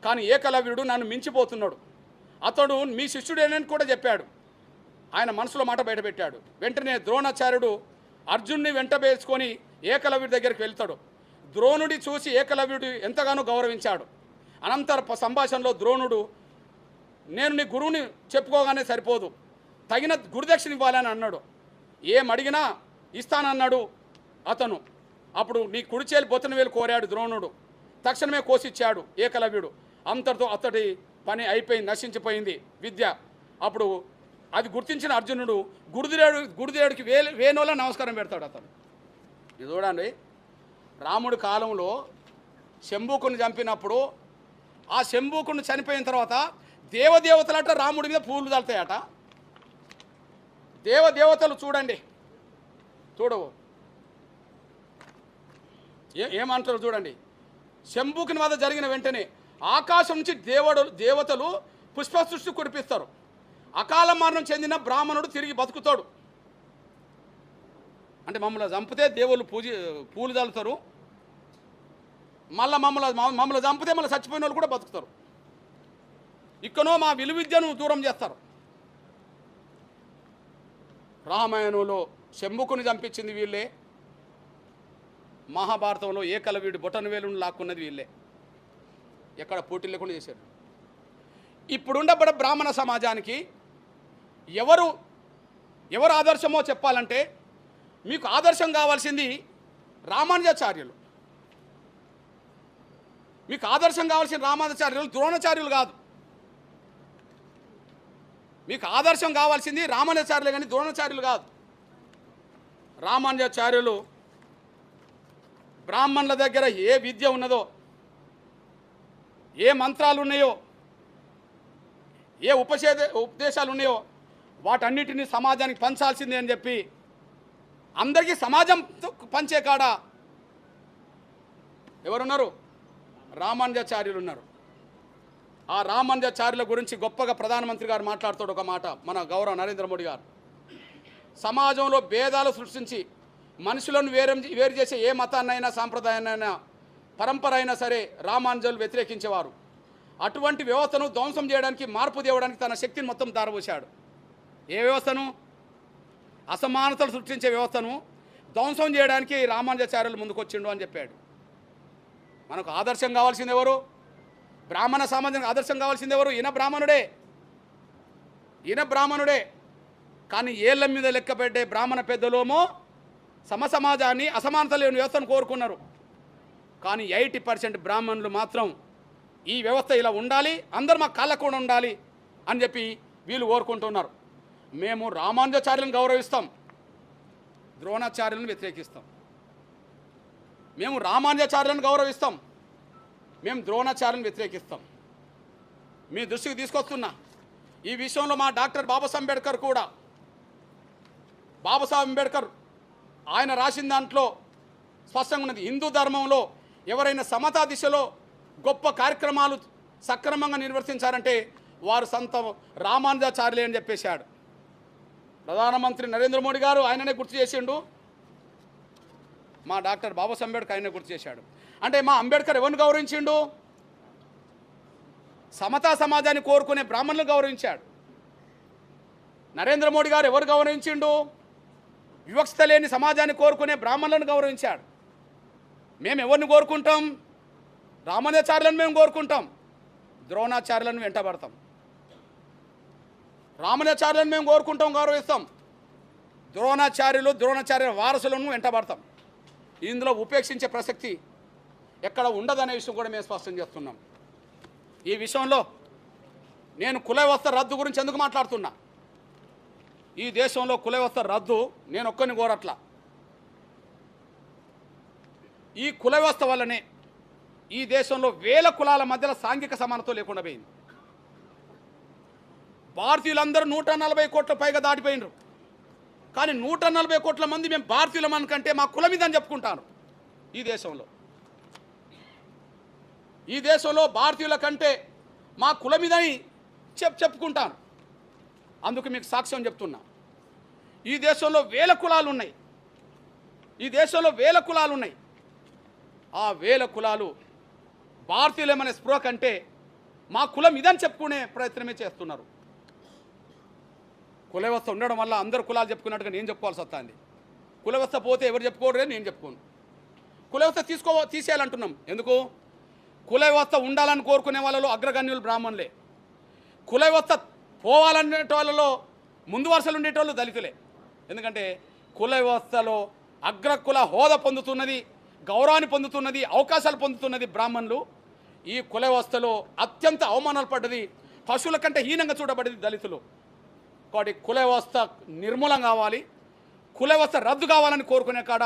కానీ ఏకలవ్యుడు నన్ను మించిపోతున్నాడు, అతడు మీ శిష్యుడేనని కూడా చెప్పాడు. ఆయన మనసులో మాట బయటపెట్టాడు. వెంటనే ద్రోణాచార్యుడు అర్జునుడిని వెంట వేసుకొని ఏకలవ్యుడి దగ్గరికి వెళ్తాడు. ద్రోణుడి చూసి ఏకలవ్యుడు ఎంతగానో గౌరవించాడు. అనంతర సంభాషణలో ద్రోణుడు, నేను నీ గురువుని చెప్పుకోగానే సరిపోదు, తగిన గురుదక్షిణ ఇవ్వాలని అన్నాడు. ఏం అడిగినా ఇస్తానన్నాడు అతను. అప్పుడు నీ కుడిచేలు బొత్తనవేలు కోరాడు ద్రోణుడు. తక్షణమే కోసిచ్చాడు ఏకలవ్యుడు. అంతటితో అతడి పని అయిపోయింది, నశించిపోయింది విద్య. అప్పుడు అది గుర్తించిన అర్జునుడు గురుదేవుడికి వేణోలా నమస్కారం పెడతాడు అతను. ఇది చూడండి, రాముడి కాలంలో శంభూకుని చంపినప్పుడు ఆ శంభూకుని చనిపోయిన తర్వాత దేవదేవతలట రాముడి మీద పూలు చల్లుతాయట. దేవదేవతలు చూడండి, చూడవు ఏమంటారు చూడండి. శంభూకుని వద్ద జరిగిన వెంటనే ఆకాశం నుంచి దేవతలు పుష్పసృష్టి కురిపిస్తారు. అకాల మరణం చెందిన బ్రాహ్మణుడు తిరిగి బతుకుతాడు. అంటే మమ్మల్ని చంపితే దేవుళ్ళు పూలు చల్లుతారు, మమ్మల్ని చంపితే మళ్ళీ చచ్చిపోయిన వాళ్ళు కూడా బతుకుతారు. ఇక్కడో మా విలువిద్యను దూరం చేస్తారు. రామాయణంలో శంభుకుని చంపించింది వీళ్ళే, మహాభారతంలో ఏకలవ్యుడి బొటనవేలును లాక్కున్నది వీళ్ళే. ఎక్కడ పోటీ లేకుండా చేశారు. ఇప్పుడుండబడే బ్రాహ్మణ సమాజానికి ఎవరు ఆదర్శమో చెప్పాలంటే మీకు ఆదర్శం కావాల్సింది రామానుజాచార్యులు. మీకు ఆదర్శం కావాల్సిన రామానుజాచార్యులు, ద్రోణాచార్యులు కాదు. మీకు ఆదర్శం కావాల్సింది రామానుజాచార్యులే కానీ ద్రోణాచార్యులు కాదు. రామానుజాచార్యులు బ్రాహ్మణుల దగ్గర ఏ విద్య ఉన్నదో, ఏ మంత్రాలు ఉన్నాయో, ఏ ఉపదేశాలు ఉన్నాయో వాటన్నిటినీ సమాజానికి పంచాల్సిందే అని చెప్పి అందరికీ సమాజం పంచే కాడ ఎవరున్నారు? రామానుజాచార్యులు ఉన్నారు. ఆ రామానుజాచార్యుల గురించి గొప్పగా ప్రధానమంత్రి గారు మాట్లాడుతాడు ఒక మాట, మన గౌరవ నరేంద్ర మోడీ గారు. సమాజంలో భేదాలు సృష్టించి మనుషులను వేరు చేసే ఏ మతాన్నైనా సాంప్రదాయాన్నైనా పరంపర అయినా సరే రామానుజులు వ్యతిరేకించేవారు. అటువంటి వ్యవస్థను ధ్వంసం చేయడానికి, మార్పు తేవడానికి తన శక్తిని మొత్తం దారపోశాడు. ఏ వ్యవస్థను? అసమానతలు సృష్టించే వ్యవస్థను ధ్వంసం చేయడానికి రామానుజాచార్యులు ముందుకొచ్చిండు అని చెప్పాడు. మనకు ఆదర్శం కావాల్సింది ఎవరు? బ్రాహ్మణ సమాజానికి ఆదర్శం కావాల్సింది ఎవరు? ఈయన బ్రాహ్మణుడే. కానీ ఏళ్ళ మీద లెక్క పెట్టే బ్రాహ్మణ పెద్దలోమో సమాజాన్ని అసమానత లేని వ్యవస్థను కోరుకున్నారు. కానీ 80% బ్రాహ్మణులు మాత్రం ఈ వ్యవస్థ ఇలా ఉండాలి, అందరు మా కాళ్ళ కూడా ఉండాలి అని చెప్పి వీళ్ళు కోరుకుంటున్నారు. మేము రామానుజాచార్యులను గౌరవిస్తాం, ద్రోణాచార్యులను వ్యతిరేకిస్తాం. మేము రామానుజాచార్యులను గౌరవిస్తాం, మేము ద్రోణాచార్యులను వ్యతిరేకిస్తాం. మీ దృష్టికి తీసుకొస్తున్నా, ఈ విషయంలో మా డాక్టర్ బాబాసాహెబ్ అంబేద్కర్ కూడా, బాబాసాహెబ్ అంబేద్కర్ ఆయన రాసిన దాంట్లో స్పష్టంగా ఉన్నది, హిందూ ధర్మంలో ఎవరైనా సమతా దిశలో గొప్ప కార్యక్రమాలు సక్రమంగా నిర్వర్తించారంటే వారు సంత రామానుజాచార్యులే అని చెప్పేశాడు. ప్రధానమంత్రి నరేంద్ర మోడీ గారు ఆయననే గుర్తు చేసిండు, మా డాక్టర్ బాబాసాహెబ్ అంబేద్కర్ ఆయనే గుర్తు చేశాడు. అంటే మా అంబేద్కర్ ఎవరిని గౌరవించిండు? సమతా సమాజాన్ని కోరుకునే బ్రాహ్మణులను గౌరవించాడు. నరేంద్ర మోడీ గారు ఎవరు గౌరవించిండు? వివక్షత లేని సమాజాన్ని కోరుకునే బ్రాహ్మణులను గౌరవించాడు. మేము ఎవరిని కోరుకుంటాం? రామానుజాచార్యులను మేము కోరుకుంటాం, ద్రోణాచార్యులను వెంటబడతాం. రామానుజాచార్యులను మేము కోరుకుంటాం, గౌరవిస్తాం. ద్రోణాచార్య వారసులను వెంటబడతాం. ఇందులో ఉపేక్షించే ప్రసక్తి ఎక్కడ ఉండదనే విషయం కూడా మేము స్పష్టం చేస్తున్నాం. ఈ విషయంలో నేను కుల వ్యవస్థ రద్దు గురించి ఎందుకు మాట్లాడుతున్నా? ఈ దేశంలో కుల వ్యవస్థ రద్దు నేను ఒక్కరిని కోరట్లా. ఈ కుల వ్యవస్థ వల్లనే ఈ దేశంలో వేల కులాల మధ్యలో సాంఘిక సమానత లేకుండా పోయింది. భారతీయులందరూ 140 కోట్ల పైగా దాటిపోయినరు. కానీ 140 కోట్ల మంది మేము భారతీయులం అనుకంటే మా కులం ఇదని చెప్పుకుంటారు. ఈ దేశంలో భారతీయుల కంటే మా కులం ఇదని చెప్పుకుంటాను. అందుకు మీకు సాక్ష్యం చెప్తున్నా. ఈ దేశంలో వేల కులాలు ఉన్నాయి. ఆ వేల కులాలు భారతీయులమనే స్పృహ కంటే మా కులం ఇదని చెప్పుకునే ప్రయత్నమే చేస్తున్నారు. కుల వ్యవస్థ ఉండడం వల్ల అందరు కులాలు చెప్పుకున్నట్టుగా నేను చెప్పుకోవాల్సి వస్తుంది. కుల వ్యవస్థ పోతే ఎవరు చెప్పుకోరు, నేను చెప్పుకోను. కుల వ్యవస్థ తీసేయాలంటున్నాం. ఎందుకు? కుల వ్యవస్థ ఉండాలని కోరుకునే వాళ్ళలో అగ్రగణ్యులు బ్రాహ్మణులే. కుల వ్యవస్థ పోవాలనే వాళ్ళలో ముందు వరుసలు ఉండేటోళ్ళు దళితులే. ఎందుకంటే కుల వ్యవస్థలో అగ్రకుల హోదా పొందుతున్నది, గౌరవాన్ని పొందుతున్నది, అవకాశాలు పొందుతున్నది బ్రాహ్మణులు. ఈ కుల వ్యవస్థలో అత్యంత అవమానాలు పడ్డది, పశువుల కంటే హీనంగా చూడబడ్డది దళితులు. కాబట్టి కుల వ్యవస్థ నిర్మూలం కావాలి, కుల వ్యవస్థ రద్దు కావాలని కోరుకునే కాడ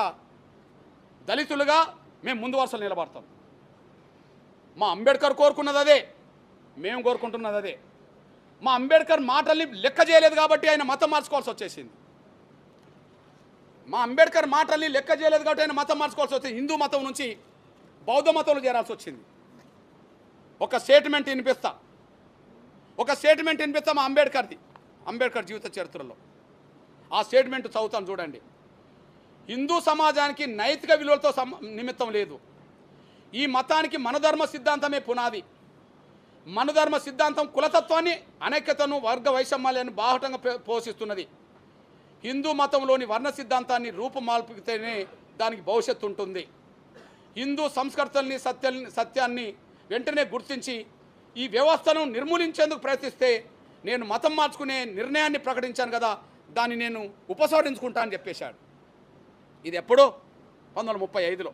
దళితులుగా మేము ముందు వరుసలు నిలబడతాం. మా అంబేద్కర్ కోరుకున్నది అదే, మేము కోరుకుంటున్నది అదే. మా అంబేద్కర్ మాటల్ని లెక్క చేయలేదు కాబట్టి ఆయన మతం మార్చుకోవాల్సి వచ్చేసింది. హిందూ మతం నుంచి బౌద్ధ మతంలో చేరాల్సి వచ్చింది. ఒక స్టేట్మెంట్ వినిపిస్తా మా అంబేద్కర్ జీవిత చరిత్రలో. ఆ స్టేట్మెంట్ చదువుతాను చూడండి. హిందూ సమాజానికి నైతిక విలువలతో నిమిత్తం లేదు. ఈ మతానికి మనధర్మ సిద్ధాంతమే పునాది. మనధర్మ సిద్ధాంతం కులతత్వాన్ని, అనైక్యతను, వర్గ వైషమ్యాలను బాహటంగా పోషిస్తున్నది. హిందూ మతంలోని వర్ణ సిద్ధాంతాన్ని రూపుమాల్పితేనే దానికి భవిష్యత్తు ఉంటుంది. హిందూ సంస్కృతుల్ని, సత్యాన్ని వెంటనే గుర్తించి ఈ వ్యవస్థను నిర్మూలించేందుకు ప్రయత్నిస్తే నేను మతం మార్చుకునే నిర్ణయాన్ని ప్రకటించాను కదా, దాన్ని నేను ఉపసంహరించుకుంటా అని చెప్పేశాడు. ఇది ఎప్పుడో 1935లో.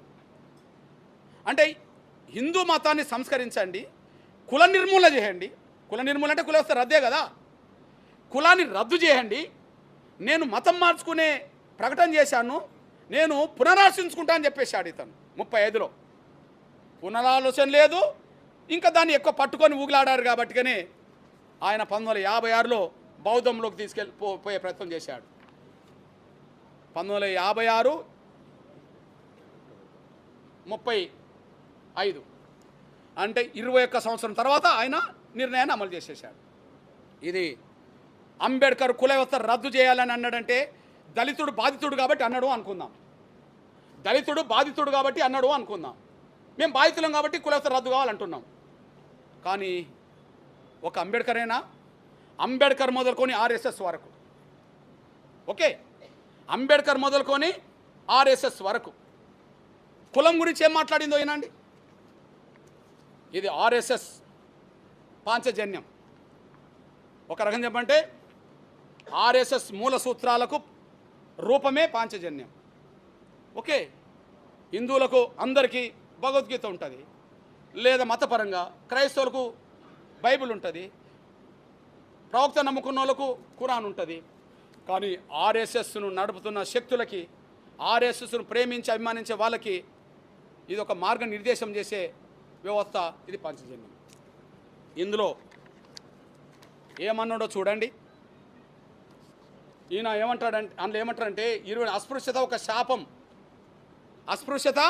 అంటే హిందూ మతాన్ని సంస్కరించండి, కుల నిర్మూలన చేయండి. కుల నిర్మూలన అంటే కుల వ్యవస్థ రద్దే కదా. కులాన్ని రద్దు చేయండి, నేను మతం మార్చుకునే ప్రకటన చేశాను, నేను పునరాలోచించుకుంటా అని చెప్పేశాడు ఇతను 35లో. పునరాలోచన లేదు, ఇంకా దాన్ని ఎక్కువ పట్టుకొని ఊగులాడారు కాబట్టిగానే ఆయన 1956లో బౌద్ధంలోకి పోయే ప్రయత్నం చేశాడు. 1956, 35 అంటే 21 సంవత్సరం తర్వాత ఆయన నిర్ణయాన్ని అమలు చేసేశాడు. ఇది అంబేద్కర్ కుల వ్యవస్థ రద్దు చేయాలని అన్నాడంటే దళితుడు బాధితుడు కాబట్టి అన్నాడు అనుకుందాం. మేము బాధితులం కాబట్టి కుల వ్యవస్థ రద్దు కావాలంటున్నాం. కానీ ఒక అంబేద్కరేనా? అంబేద్కర్ మొదలుకొని ఆర్ఎస్ఎస్ వరకు, ఓకే, అంబేద్కర్ మొదలుకొని ఆర్ఎస్ఎస్ వరకు కులం గురించి ఏం మాట్లాడిందో వినండి. ఇది ఆర్ఎస్ఎస్ పాంచజన్యం. ఒక రకం చెప్పంటే ఆర్ఎస్ఎస్ మూల సూత్రాలకు రూపమే పాంచజన్యం. ఓకే, హిందువులకు అందరికీ భగవద్గీత ఉంటుంది, లేదా మతపరంగా క్రైస్తవులకు బైబిల్ ఉంటుంది, ప్రవక్త నమ్ముకున్న వాళ్ళకు ఖురాన్ ఉంటుంది. కానీ ఆర్ఎస్ఎస్ను నడుపుతున్న శక్తులకి, ఆర్ఎస్ఎస్ను ప్రేమించి అభిమానించే వాళ్ళకి ఇది ఒక మార్గనిర్దేశం చేసే వ్యవస్థ, ఇది పాంచజన్యం. ఇందులో ఏమన్నాడో చూడండి. ఈయన ఏమంటాడంటే, అందులో ఏమంటారంటే అస్పృశ్యత ఒక శాపం. అస్పృశ్యత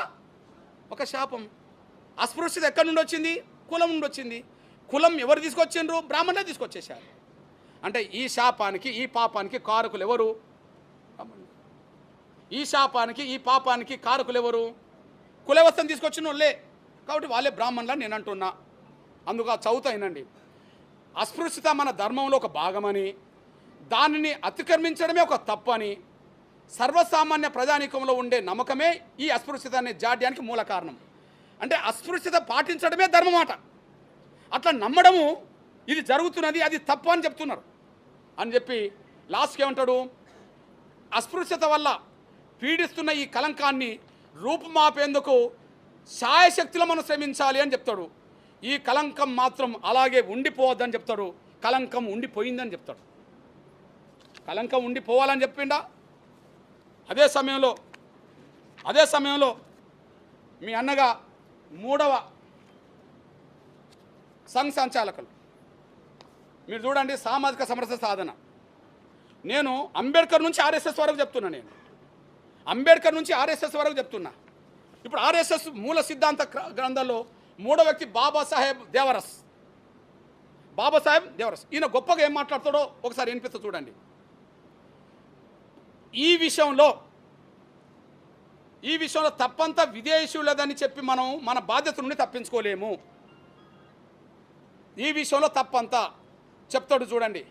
ఒక శాపం. అస్పృశ్యత ఎక్కడి నుండి వచ్చింది? కులం నుండి వచ్చింది. కులం ఎవరు తీసుకొచ్చిండ్రు? బ్రాహ్మణులే తీసుకొచ్చేశారు. అంటే ఈ శాపానికి ఈ పాపానికి కారకులు ఎవరు? ఈ శాపానికి ఈ పాపానికి కారకులు ఎవరు? కులవస్థను తీసుకొచ్చిన వాళ్ళే. కాబట్టి వాళ్ళే బ్రాహ్మణులని నేను అంటున్నా. అందుకు చదువుతాయినండి. అస్పృశ్యత మన ధర్మంలో ఒక భాగమని, దానిని అతిక్రమించడమే ఒక తప్పని సర్వసామాన్య ప్రజానీకంలో ఉండే నమ్మకమే ఈ అస్పృశ్యత అనే జాడ్యానికి మూల కారణం. అంటే అస్పృశ్యత పాటించడమే ధర్మమాట. అట్లా నమ్మడము ఇది జరుగుతున్నది, అది తప్పు అని చెప్తున్నారు అని చెప్పి లాస్ట్కి ఏమంటాడు? అస్పృశ్యత వల్ల పీడిస్తున్న ఈ కలంకాన్ని రూపుమాపేందుకు శాయశక్తిలో మనం శ్రమించాలి అని చెప్తాడు. ఈ కలంకం మాత్రం అలాగే ఉండిపోవద్దని చెప్తాడు. కలంకం ఉండిపోయిందని చెప్తాడు. కలంకం ఉండిపోవాలని చెప్పిండా? అదే సమయంలో మీ అన్నగా 3వ సంఘ సంచాలకులు మీరు చూడండి, సామాజిక సమరస సాధన. నేను అంబేద్కర్ నుంచి ఆర్ఎస్ఎస్ వరకు చెప్తున్నా. అంబేద్కర్ నుంచి ఆర్ఎస్ఎస్ వరకు చెప్తున్నా. ఇప్పుడు ఆర్ఎస్ఎస్ మూల సిద్ధాంత గ్రంథంలో 3వ వ్యక్తి బాబాసాహెబ్ దేవరస్. ఈయన గొప్పగా ఏం మాట్లాడతాడో ఒకసారి వినిపిస్తా చూడండి. ఈ విషయంలో తప్పంతా విదేశీయులదని చెప్పి మనం మన బాధ్యత నుండి తప్పించుకోలేము. ఈ విషయంలో తప్పంతా చెప్తాడు చూడండి.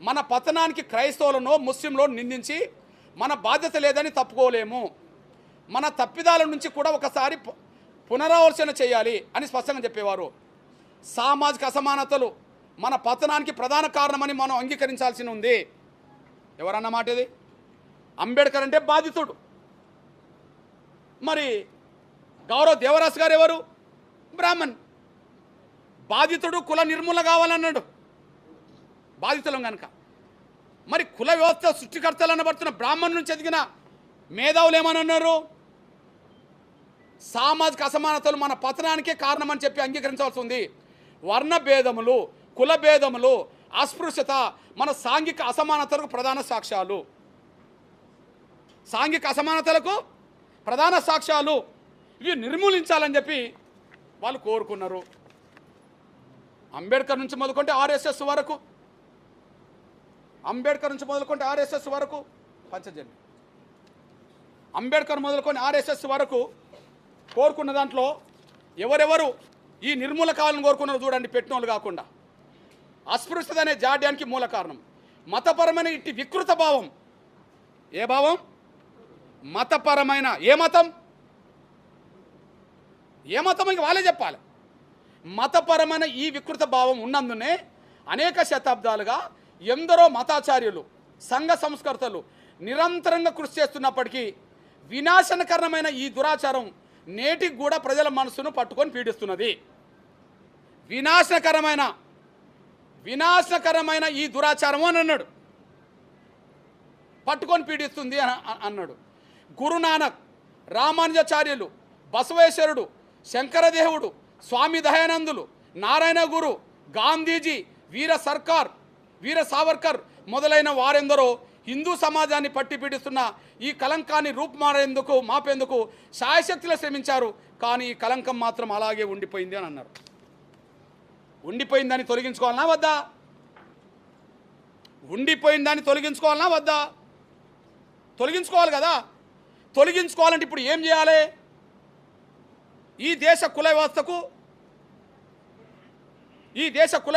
మన పతనానికి క్రైస్తవులను ముస్లింలో నిందించి మన బాధ్యత లేదని తప్పుకోలేము. మన తప్పిదాల నుంచి కూడా ఒకసారి పునరాలోచన చేయాలి అని స్పష్టంగా చెప్పేవారు. సామాజిక అసమానతలు మన పతనానికి ప్రధాన కారణమని మనం అంగీకరించాల్సి ఉంది. ఎవరన్న మాట ఇది? అంబేద్కర్ అంటే బాధితుడు. మరి గౌరవ్ దేవరాస్ గారు ఎవరు? బ్రాహ్మణ్. బాధితుడు కుల నిర్మూలన కావాలన్నాడు. బాధితులం కనుక మరి కుల వ్యవస్థ సృష్టికర్తలు అనబడుతున్న బ్రాహ్మణ్ నుంచి ఎదిగిన మేధావులు ఏమన్నారు? సామాజిక అసమానతలు మన పతనానికే కారణమని చెప్పి అంగీకరించాల్సి ఉంది. వర్ణ భేదములు, కుల భేదములు, అస్పృశ్యత మన సాంఘిక అసమానతలకు ప్రధాన సాక్ష్యాలు. సాంఘిక అసమానతలకు ప్రధాన సాక్ష్యాలు. ఇవి నిర్మూలించాలని చెప్పి వాళ్ళు కోరుకున్నారు. అంబేద్కర్ నుంచి మొదలుకుంటే ఆర్ఎస్ఎస్ వరకు పంచజన్యం. అంబేద్కర్ మొదలుకొని ఆర్ఎస్ఎస్ వరకు కోరుకున్న దాంట్లో ఎవరెవరు ఈ నిర్మూల కావాలని కోరుకున్నారు చూడండి, పెట్టినోళ్ళు కాకుండా. అస్పృశ్యత అనే జాడ్యానికి మూల కారణం మతపరమైన ఇట్టి వికృత భావం. ఏ భావం? మతపరమైన. ఏ మతం ఇంక వాళ్ళే చెప్పాలి. మతపరమైన ఈ వికృత భావం ఉన్నందునే అనేక శతాబ్దాలుగా ఎందరో మతాచార్యులు, సంఘ సంస్కర్తలు నిరంతరంగా కృషి చేస్తున్నప్పటికీ వినాశనకరమైన ఈ దురాచారం నేటికి కూడా ప్రజల మనసును పట్టుకొని పీడిస్తున్నది. వినాశనకరమైన ఈ దురాచారం అని అన్నాడు, పట్టుకొని పీడిస్తుంది అన్నాడు. గురునానక్, రామానుజాచార్యులు, బసవేశ్వరుడు, శంకరదేవుడు, స్వామి దయానందులు, నారాయణ గురు, గాంధీజీ, వీర సావర్కర్ మొదలైన వారెందరో హిందూ సమాజాన్ని పట్టి పీడిస్తున్న ఈ కలంకాన్ని మాపేందుకు శాయశక్తిలో శ్రమించారు. కానీ ఈ కలంకం మాత్రం అలాగే ఉండిపోయింది అని అన్నారు. ఉండిపోయిందని తొలగించుకోవాలనా వద్దా? ఉండిపోయిందని తొలగించుకోవాలనా వద్దా? తొలగించుకోవాలి కదా. తొలగించుకోవాలంటే ఇప్పుడు ఏం చేయాలి? ఈ దేశ కుల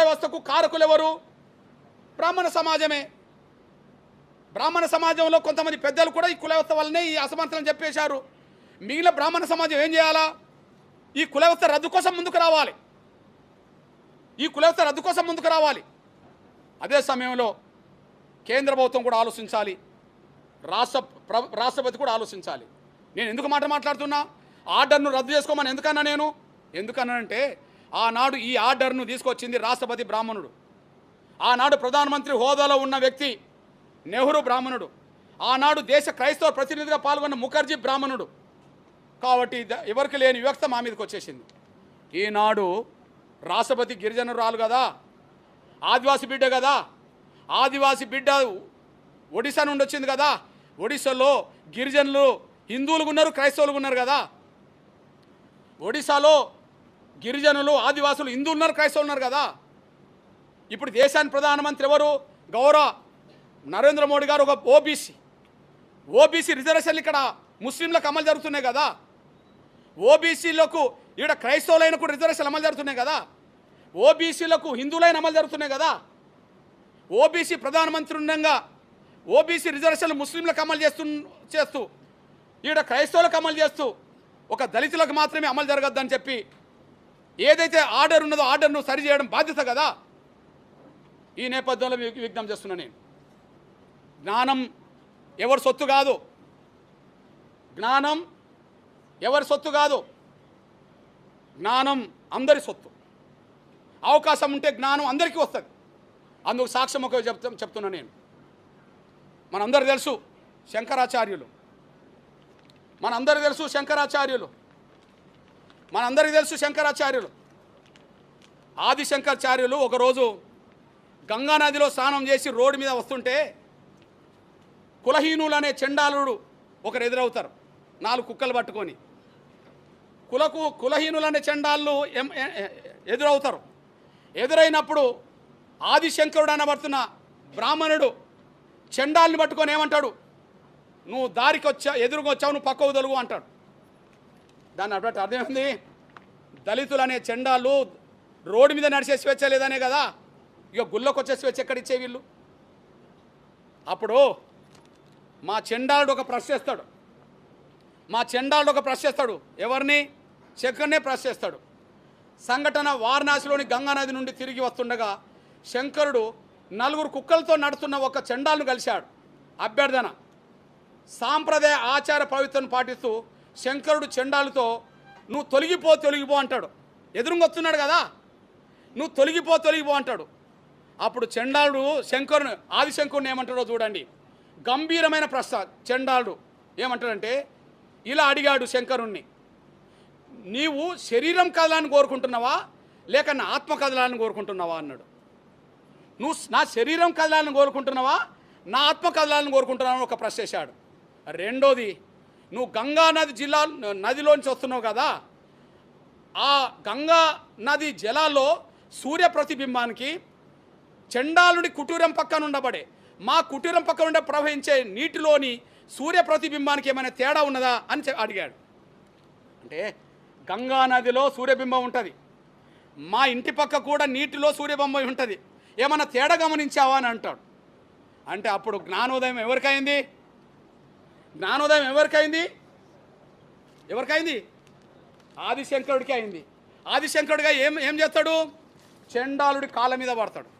వ్యవస్థకు కారకులు ఎవరు? బ్రాహ్మణ సమాజమే. బ్రాహ్మణ సమాజంలో కొంతమంది పెద్దలు కూడా ఈ కుల వ్యవస్థ వల్లనే ఈ అసమానతలను చెప్పేశారు. మిగిలిన బ్రాహ్మణ సమాజం ఏం చేయాలా? ఈ కుల వ్యవస్థ రద్దు కోసం ముందుకు రావాలి. ఈ కులవత రద్దు కోసం ముందుకు రావాలి. అదే సమయంలో కేంద్ర ప్రభుత్వం కూడా ఆలోచించాలి, రాష్ట్రపతి కూడా ఆలోచించాలి. నేను ఎందుకు మాట్లాడుతున్నా, ఆర్డర్ను రద్దు చేసుకోమని ఎందుకన్నా నేను ఎందుకన్నానంటే, ఆనాడు ఈ ఆర్డర్ను తీసుకొచ్చింది రాష్ట్రపతి బ్రాహ్మణుడు, ఆనాడు ప్రధానమంత్రి హోదాలో ఉన్న వ్యక్తి నెహ్రూ బ్రాహ్మణుడు, ఆనాడు దేశ క్రైస్తవ ప్రతినిధిగా పాల్గొన్న ముఖర్జీ బ్రాహ్మణుడు. కాబట్టి ఎవరికి లేని వివక్ష మా మీదకి వచ్చేసింది. ఈనాడు రాష్ట్రపతి గిరిజనురాలు కదా, ఆదివాసి బిడ్డ కదా, ఆదివాసి బిడ్డ ఒడిశా నుండి వచ్చింది కదా, ఒడిశాలో గిరిజనులు హిందువులుగా ఉన్నారు, క్రైస్తవులుగా ఉన్నారు కదా, ఒడిశాలో గిరిజనులు ఆదివాసులు హిందువులు ఉన్నారు, క్రైస్తవులు ఉన్నారు కదా. ఇప్పుడు దేశానికి ప్రధానమంత్రి ఎవరు? గౌరవ నరేంద్ర మోడీ గారు ఒక ఓబీసీ రిజర్వేషన్లు ఇక్కడ ముస్లింలకు అమలు జరుగుతున్నాయి కదా, ఓబీసీలకు ఇక్కడ క్రైస్తవులైన కూడా రిజర్వేషన్లు అమలు జరుగుతున్నాయి కదా, ఓబీసీలకు హిందువులైన అమలు జరుగుతున్నాయి కదా. ఓబీసీ ప్రధానమంత్రి ఉండగా ఓబీసీ రిజర్వేషన్లు ముస్లింలకు అమలు చేస్తూ ఇక్కడ క్రైస్తవులకు అమలు చేస్తూ ఒక దళితులకు మాత్రమే అమలు జరగద్దని చెప్పి ఏదైతే ఆర్డర్ ఉన్నదో ఆర్డర్ను సరిచేయడం బాధ్యత కదా. ఈ నేపథ్యంలో విజ్ఞప్తి చేస్తున్నా నేను, జ్ఞానం ఎవరి సొత్తు కాదు, జ్ఞానం ఎవరి సొత్తు కాదు, జ్ఞానం అందరి సొత్తు. అవకాశం ఉంటే జ్ఞానం అందరికీ వస్తుంది. అందుకు సాక్ష్యం ఒక చెప్తున్నా నేను. మనందరూ తెలుసు శంకరాచార్యులు, మనందరికీ తెలుసు శంకరాచార్యులు. ఆదిశంకరాచార్యులు ఒకరోజు గంగానదిలో స్నానం చేసి రోడ్డు మీద వస్తుంటే కులహీనులు అనే చండాలుడు ఒకరు ఎదురవుతారు, 4 కుక్కలు పట్టుకొని. కులహీనులు అనే చండాలు ఎదురవుతారు. ఎదురైనప్పుడు ఆదిశంకరుడు అనబడుతున్న బ్రాహ్మణుడు చండాల్ని పట్టుకొని ఏమంటాడు, నువ్వు దారికి ఎదురుకొచ్చావు, నువ్వు పక్కకు తొలుగు అంటాడు. దాన్ని అర్థం అర్థమైంది, దళితులు అనే చండాలు రోడ్డు మీద నడిచే స్వేచ్ఛ లేదనే కదా, ఇక గుళ్ళకు వచ్చే స్వేచ్ఛ ఎక్కడిచ్చే వీళ్ళు. అప్పుడు మా చండాలుడు ఒక ప్రశ్నిస్తాడు, ఎవరిని? శంకర్నే ప్రశ్నిస్తాడు. సంఘటన వారణాసిలోని గంగానది నుండి తిరిగి వస్తుండగా శంకరుడు 4 కుక్కలతో నడుస్తున్న ఒక చండాలను కలిశాడు. అభ్యర్థన సాంప్రదాయ ఆచార పవిత్రను పాటిస్తూ శంకరుడు చండాలతో నువ్వు తొలగిపో అంటాడు. ఎదురుగొస్తున్నాడు కదా, నువ్వు తొలగిపో అంటాడు. అప్పుడు చండాలుడు ఆదిశంకరుని ఏమంటాడో చూడండి. గంభీరమైన ప్రశ్న. చండాలుడు ఏమంటాడంటే ఇలా అడిగాడు శంకరుణ్ణి, నీవు శరీరం కదలాన్ని కోరుకుంటున్నావా లేక నా ఆత్మ కదలాన్ని కోరుకుంటున్నావా అన్నాడు. నువ్వు నా శరీరం కదలాన్ని కోరుకుంటున్నావా నా ఆత్మ కదలాన్ని కోరుకుంటున్నావా ఒక ప్రశ్న వేశాడు. రెండోది, నువ్వు గంగా నదిలోంచి వస్తున్నావు కదా, ఆ గంగా నది జలాల్లో సూర్య ప్రతిబింబానికి చండాలుడి కుటీరం పక్కన ఉండబడే మా కుటీరం పక్కన ఉండే ప్రవహించే నీటిలోని సూర్య ప్రతిబింబానికి ఏమైనా తేడా ఉన్నదా అని అడిగాడు. అంటే గంగా నదిలో సూర్యబింబం ఉంటుంది, మా ఇంటి పక్క కూడా నీటిలో సూర్యబింబం ఉంటుంది, ఏమైనా తేడా గమనించావా అని అంటాడు. అంటే అప్పుడు జ్ఞానోదయం ఎవరికైంది? ఆదిశంకరుడికి అయింది. ఆదిశంకరుడిగా ఏం చేస్తాడు? చండాలుడి కాళ్ళ మీద పడతాడు.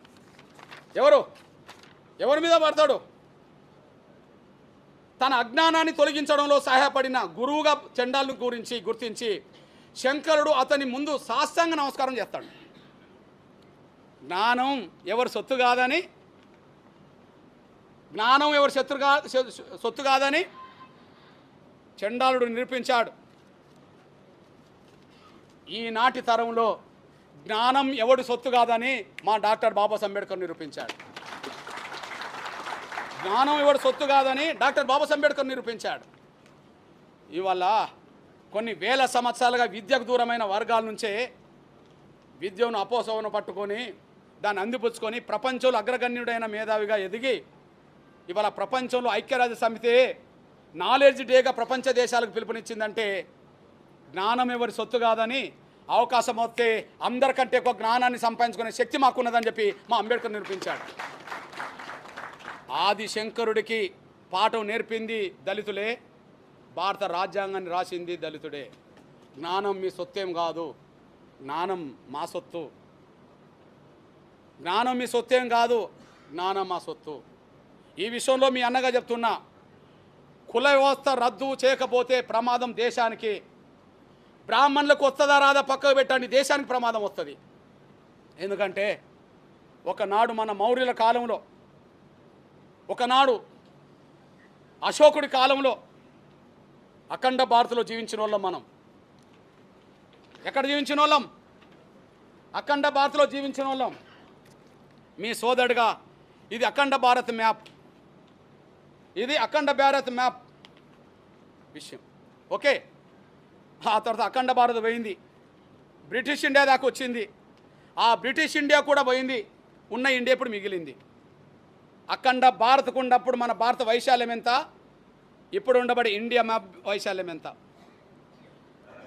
ఎవరి మీద పడతాడు? తన అజ్ఞానాన్ని తొలగించడంలో సహాయపడిన గురువుగా చండాలను గుర్తించి శంకరుడు అతని ముందు సాష్టాంగ నమస్కారం చేస్తాడు. జ్ఞానం ఎవరి సొత్తు కాదని చండాలుడు నిరూపించాడు. ఈనాటి తరంలో జ్ఞానం ఎవడి సొత్తు కాదని మా డాక్టర్ బాబాసాహెబ్ అంబేద్కర్ నిరూపించాడు. జ్ఞానం ఎవడి సొత్తు కాదని డాక్టర్ బాబాసాహెబ్ అంబేద్కర్ నిరూపించాడు. ఇవాళ కొన్ని వేల సంవత్సరాలుగా విద్యకు దూరమైన వర్గాల నుంచే విద్యను అపోసవను పట్టుకొని దాన్ని అందిపుచ్చుకొని ప్రపంచంలో అగ్రగణ్యుడైన మేధావిగా ఎదిగి ఇవాళ ప్రపంచంలో ఐక్యరాజ్య సమితి నాలెడ్జ్ డేగా ప్రపంచ దేశాలకు పిలుపునిచ్చిందంటే జ్ఞానం ఎవరి సొత్తు కాదని, అవకాశం వస్తే అందరికంటే ఎక్కువ జ్ఞానాన్ని సంపాదించుకునే శక్తి మాకున్నదని చెప్పి మా అంబేద్కర్ నిరూపించాడు. ఆదిశంకరుడికి పాఠం నేర్పింది దళితులే, భారత రాజ్యాంగాన్ని రాసింది దళితుడే. జ్ఞానం మీ సొత్తేం కాదు, జ్ఞానం మా సొత్తు. జ్ఞానం మీ సొత్తేం కాదు, జ్ఞానం మా సొత్తు. ఈ విషయంలో మీ అన్నగా చెప్తున్నా, కుల వ్యవస్థ రద్దు చేయకపోతే ప్రమాదం దేశానికి. బ్రాహ్మణులకు వస్తుందా రాదా పక్కకు పెట్టండి, దేశానికి ప్రమాదం వస్తుంది. ఎందుకంటే ఒకనాడు మన మౌర్యుల కాలంలో, ఒకనాడు అశోకుడి కాలంలో అఖండ భారత్లో జీవించిన వాళ్ళం మనం. ఎక్కడ జీవించిన వాళ్ళం? అఖండ భారత్లో జీవించిన వాళ్ళం. మీ సోదరుడిగా ఇది అఖండ భారత్ మ్యాప్, ఇది అఖండ భారత్ మ్యాప్ విషయం. ఓకే, ఆ తర్వాత అఖండ భారత్ పోయింది, బ్రిటిష్ ఇండియా దాకా వచ్చింది. ఆ బ్రిటిష్ ఇండియా కూడా పోయింది, ఉన్న ఇండియా ఇప్పుడు మిగిలింది. అఖండ భారత్కు ఉన్నప్పుడు మన భారత వైశాల్యం ఎంత, ఇప్పుడు ఉండబడి ఇండియా మ్యాప్ వైశాల్యం ఎంత?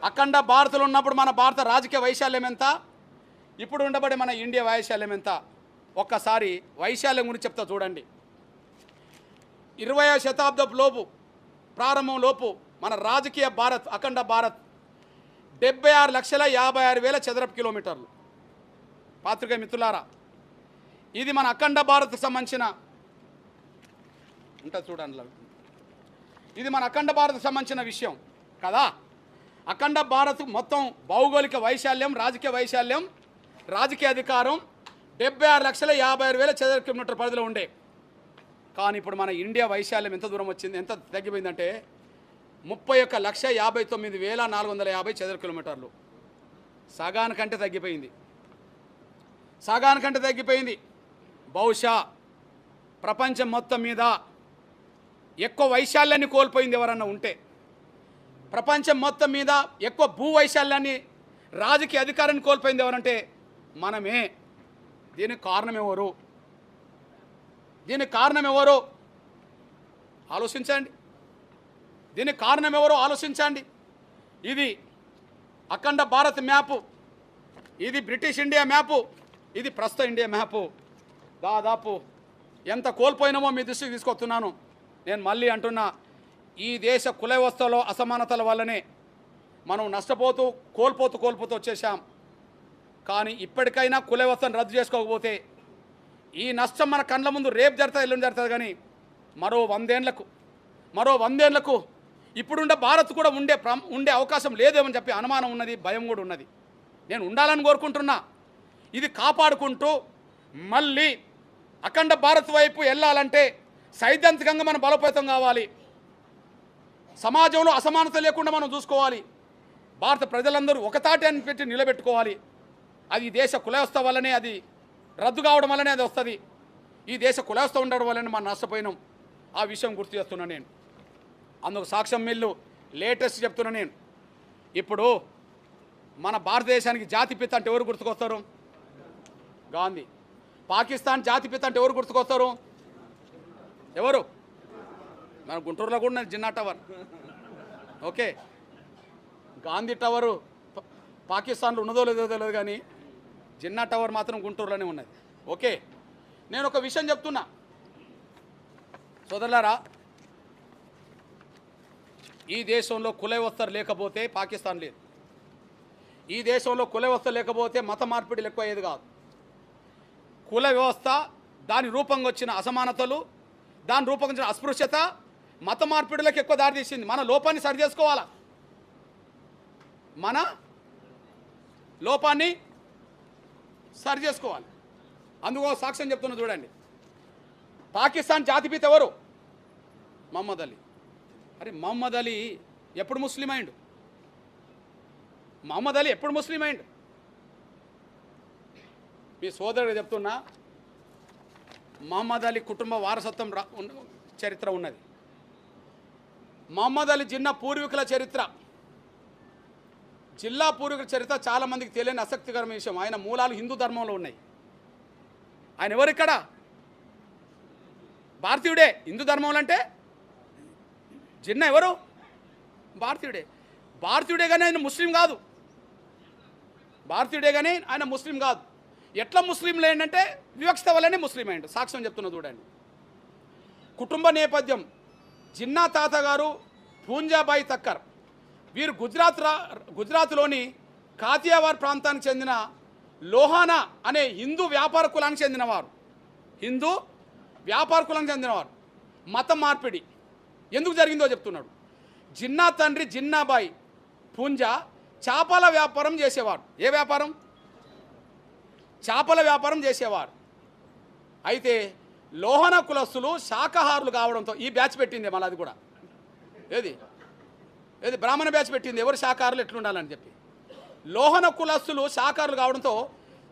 అఖండ భారత్లో ఉన్నప్పుడు మన భారత రాజకీయ వైశాల్యం ఎంత, ఇప్పుడు ఉండబడి మన ఇండియా వైశాల్యం ఎంత? ఒక్కసారి వైశాల్యం గురించి చెప్తా చూడండి. 20వ శతాబ్దపు లోపు, ప్రారంభం లోపు మన రాజకీయ భారత్, అఖండ భారత్ 76,56,000 చదరపు కిలోమీటర్లు. పాత్రికేయ మిత్రులారా, ఇది మన అఖండ భారత్కు సంబంధించిన ఉంటుంది చూడండి, ఇది మన అఖండ భారత్కు సంబంధించిన విషయం కదా. అఖండ భారత్ మొత్తం భౌగోళిక వైశాల్యం, రాజకీయ వైశాల్యం, రాజకీయ అధికారం 76,56,000 చదరపు కిలోమీటర్ పరిధిలో ఉండే. కానీ ఇప్పుడు మన ఇండియా వైశాల్యం ఎంత దూరం వచ్చింది, ఎంత తగ్గిపోయిందంటే 31,59,450 చదరపు కిలోమీటర్లు. సగానికంటే తగ్గిపోయింది, సగానికంటే తగ్గిపోయింది. బహుశా ప్రపంచం మొత్తం మీద ఎక్కువ వైశాల్యాన్ని కోల్పోయింది ఎవరన్నా ఉంటే, ప్రపంచం మొత్తం మీద ఎక్కువ భూ వైశాల్యాన్ని, రాజకీయ అధికారాన్ని కోల్పోయింది ఎవరంటే మనమే. దీనికి కారణం ఎవరు? దీనికి కారణం ఎవరు ఆలోచించండి, దీనికి కారణం ఎవరో ఆలోచించండి. ఇది అఖండ భారత్ మ్యాపు, ఇది బ్రిటిష్ ఇండియా మ్యాపు, ఇది ప్రస్తుత ఇండియా మ్యాపు. దాదాపు ఎంత కోల్పోయినామో మీ దృష్టికి తీసుకొస్తున్నాను. నేను మళ్ళీ అంటున్నా, ఈ దేశ కుల వ్యవస్థలో అసమానతల వల్లనే మనం నష్టపోతూ కోల్పోతూ వచ్చేసాం. కానీ ఇప్పటికైనా కుల వ్యవస్థను రద్దు చేసుకోకపోతే ఈ నష్టం మన కళ్ళ ముందు రేపు జరుగుతుంది, ఎల్లుండి జరుగుతుంది. కానీ మరో 100 ఏళ్లకు ఇప్పుడుండే భారత్ కూడా ఉండే అవకాశం లేదేమని చెప్పి అనుమానం ఉన్నది, భయం కూడా ఉన్నది. నేను ఉండాలని కోరుకుంటున్నా. ఇది కాపాడుకుంటూ మళ్ళీ అఖండ భారత్ వైపు వెళ్ళాలంటే సైద్ధాంతికంగా మనం బలోపేతం కావాలి. సమాజంలో అసమానత లేకుండా మనం చూసుకోవాలి. భారత ప్రజలందరూ ఒకతాటి అని పెట్టి నిలబెట్టుకోవాలి. అది దేశ కుల వ్యవస్థ వల్లనే అది రద్దు కావడం వల్లనే అది వస్తుంది. ఈ దేశ కుల వ్యవస్థ ఉండడం వల్లనే మనం నష్టపోయినాం. ఆ విషయం గుర్తు చేస్తున్నా నేను. అందుకు సాక్ష్యం మిల్లు లేటెస్ట్ చెప్తున్నా నేను. ఇప్పుడు మన భారతదేశానికి జాతిపిత అంటే ఎవరు గుర్తుకొస్తారు? గాంధీ. పాకిస్తాన్ జాతిపిత అంటే ఎవరు గుర్తుకొస్తారు? ఎవరు? మన గుంటూరులో కూడా ఉన్నది Jinnah tower. Okay, Gandhi tower పాకిస్తాన్లో ఉన్నదో లేదో తెలియదు, కానీ జిన్నా టవర్ మాత్రం గుంటూరులోనే ఉన్నది. ఓకే, నేను ఒక విషయం చెప్తున్నా సోదరులారా, ఈ దేశంలో కుల వ్యవస్థ లేకపోతే పాకిస్తాన్ లేదు. ఈ దేశంలో కుల వ్యవస్థ లేకపోతే మత మార్పిడిలు ఎక్కువ అయ్యేది కాదు. కుల వ్యవస్థ, దాని రూపంగా వచ్చిన అసమానతలు, దాని రూపంగా వచ్చిన అస్పృశ్యత మత మార్పిడులకు ఎక్కువ దారితీసింది. మన లోపాన్ని సరి చేసుకోవాలా, మన లోపాన్ని సరి చేసుకోవాలి. అందుకో సాక్ష్యం చెప్తున్నా చూడండి. పాకిస్తాన్ జాతిపిత ఎవరు? మహమ్మద్ అలీ. అరే మహమ్మద్ అలీ ఎప్పుడు ముస్లిం అయిండు? మహమ్మద్ అలీ ఎప్పుడు ముస్లిం అయిండు? మీ సోదరుడు చెప్తున్నా, మహమ్మద్ అలీ కుటుంబ వారసత్వం చరిత్ర ఉన్నది. మహమ్మద్ అలీ జిన్నా పూర్వీకుల చరిత్ర, జిల్లా పూర్వీకుల చరిత్ర చాలామందికి తెలియని ఆసక్తికరమైన విషయం. ఆయన మూలాలు హిందూ ధర్మంలో ఉన్నాయి. ఆయన ఎవరిక్కడ? భారతీయుడే. హిందూ ధర్మంలో అంటే జిన్నా ఎవరు? భారతీయుడే. భారతీయుడే కానీ ఆయన ముస్లిం కాదు. భారతీయుడే కానీ ఆయన ముస్లిం కాదు. ఎట్లా ముస్లింలు ఏంటంటే వివక్షత వల్లనే ముస్లిం అయ్యిండు. సాక్ష్యం చెప్తున్నా చూడండి. కుటుంబ నేపథ్యం, జిన్నా తాతగారు పూంజాబాయి తక్కర్. వీరు గుజరాత్లోని కాతియావార్ ప్రాంతానికి చెందిన లోహానా అనే హిందూ వ్యాపార కులానికి చెందినవారు, హిందూ వ్యాపార కులానికి చెందినవారు మత మార్పిడి ఎందుకు జరిగిందో చెప్తున్నాడు. జిన్నా తండ్రి జిన్నాబాయి పుంజ చేపల వ్యాపారం చేసేవారు. ఏ వ్యాపారం? చేపల వ్యాపారం చేసేవారు. అయితే లోహన కులస్తులు శాకాహారులు కావడంతో ఈ బ్యాచ్ పెట్టింది, మళ్ళీ అది కూడా ఏది బ్రాహ్మణ బ్యాచ్ పెట్టింది, ఎవరు శాకాహారులు ఎట్లుండాలని చెప్పి. లోహన కులస్తులు శాకాహారులు కావడంతో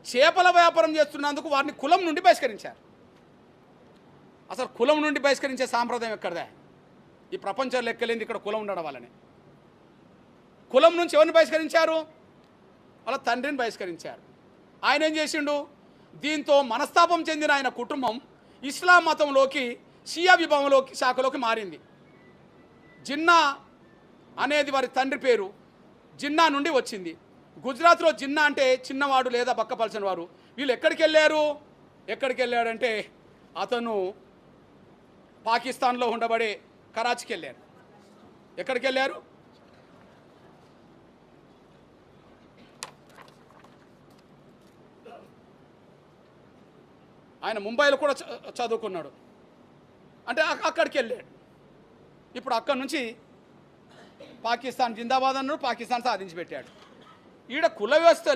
చేపల వ్యాపారం చేస్తున్నందుకు వారిని కులం నుండి బహిష్కరించారు. అసలు కులం నుండి బహిష్కరించే సాంప్రదాయం ఎక్కడదా? ఈ ప్రపంచం లెక్కలేంది ఇక్కడ కులం ఉండడం వల్లనే. కులం నుంచి ఎవరిని బహిష్కరించారు? వాళ్ళ తండ్రిని బహిష్కరించారు. ఆయన ఏం చేసిండు? దీంతో మనస్తాపం చెందిన ఆయన కుటుంబం ఇస్లాం మతంలోకి, షియా విభాగంలోకి, శాఖలోకి మారింది. జిన్నా అనేది వారి తండ్రి పేరు, జిన్నా నుండి వచ్చింది. గుజరాత్లో జిన్నా అంటే చిన్నవాడు లేదా బక్కపలసిన వారు. వీళ్ళు ఎక్కడికి వెళ్ళాడంటే అతను పాకిస్తాన్లో ఉండబడే కరాచీకి వెళ్ళారు. ఎక్కడికి వెళ్ళారు? ఆయన ముంబైలో కూడా చదువుకున్నాడు. అంటే అక్కడికి వెళ్ళాడు. ఇప్పుడు అక్కడి నుంచి పాకిస్తాన్ జిందాబాద్ అన్నాడు, పాకిస్తాన్ సాధించి పెట్టాడు. ఈడ కుల వ్యవస్థ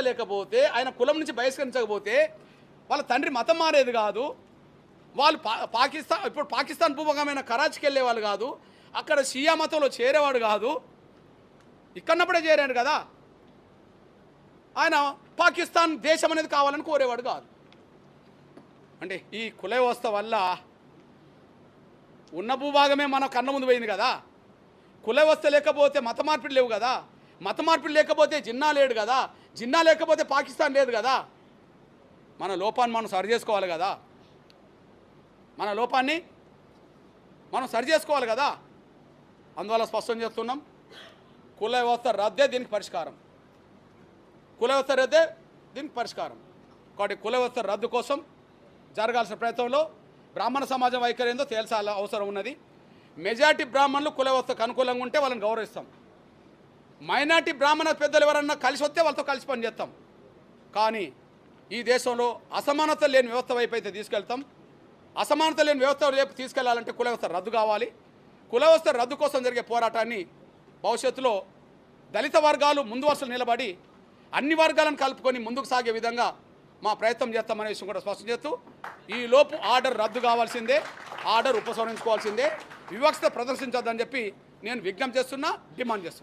లేకపోతే ఆయన కులం నుంచి బహిష్కరించకపోతే వాళ్ళ తండ్రి మతం మారేది కాదు. వాళ్ళు ఇప్పుడు పాకిస్తాన్ భూభాగమైన కరాచీకి వెళ్ళేవాళ్ళు కాదు, అక్కడ షియా మతంలో చేరేవాడు కాదు, ఇక్కడప్పుడే చేరాడు కదా. ఆయన పాకిస్తాన్ దేశం అనేది కావాలని కోరేవాడు కాదు. అంటే ఈ కుల వ్యవస్థ వల్ల ఉన్న భూభాగమే మన కన్న ముందు పోయింది కదా. కుల వ్యవస్థ లేకపోతే మత మార్పిడి లేవు కదా, మత మార్పిడి లేకపోతే జిన్నా లేడు కదా, జిన్నా లేకపోతే పాకిస్తాన్ లేదు కదా. మన లోపాన్ని మనం సరి చేసుకోవాలి కదా, సరి చేసుకోవాలి కదా. అందువల్ల స్పష్టం చేస్తున్నాం, కుల వ్యవస్థ రద్దే దీనికి పరిష్కారం. కాబట్టి కుల వ్యవస్థ రద్దు కోసం జరగాల్సిన ప్రయత్నంలో బ్రాహ్మణ సమాజం వైఖరి ఏందో తేల్చాల అవసరం ఉన్నది. మెజారిటీ బ్రాహ్మణులు కుల వ్యవస్థకు అనుకూలంగా ఉంటే వాళ్ళని గౌరవిస్తాం. మైనార్టీ బ్రాహ్మణ పెద్దలు ఎవరన్నా కలిసి వస్తే వాళ్ళతో కలిసి పనిచేస్తాం. కానీ ఈ దేశంలో అసమానత లేని వ్యవస్థ వైపు అయితే తీసుకెళ్తాం. అసమానత లేని వ్యవస్థ వైపు తీసుకెళ్లాలంటే కుల వ్యవస్థ రద్దు కావాలి. కుల వ్యవస్థ రద్దు కోసం జరిగే పోరాటాన్ని భవిష్యత్తులో దళిత వర్గాలు ముందు వరుసలు నిలబడి అన్ని వర్గాలను కలుపుకొని ముందుకు సాగే విధంగా మా ప్రయత్నం చేస్తామనే విషయం కూడా స్పష్టం చేస్తూ, ఈ లోపు ఆర్డర్ రద్దు కావాల్సిందే, ఆర్డర్ ఉపసంహరించుకోవాల్సిందే, వివక్షత ప్రదర్శించొద్దని చెప్పి నేను విజ్ఞప్తి చేస్తున్నా, డిమాండ్ చేస్తున్నా.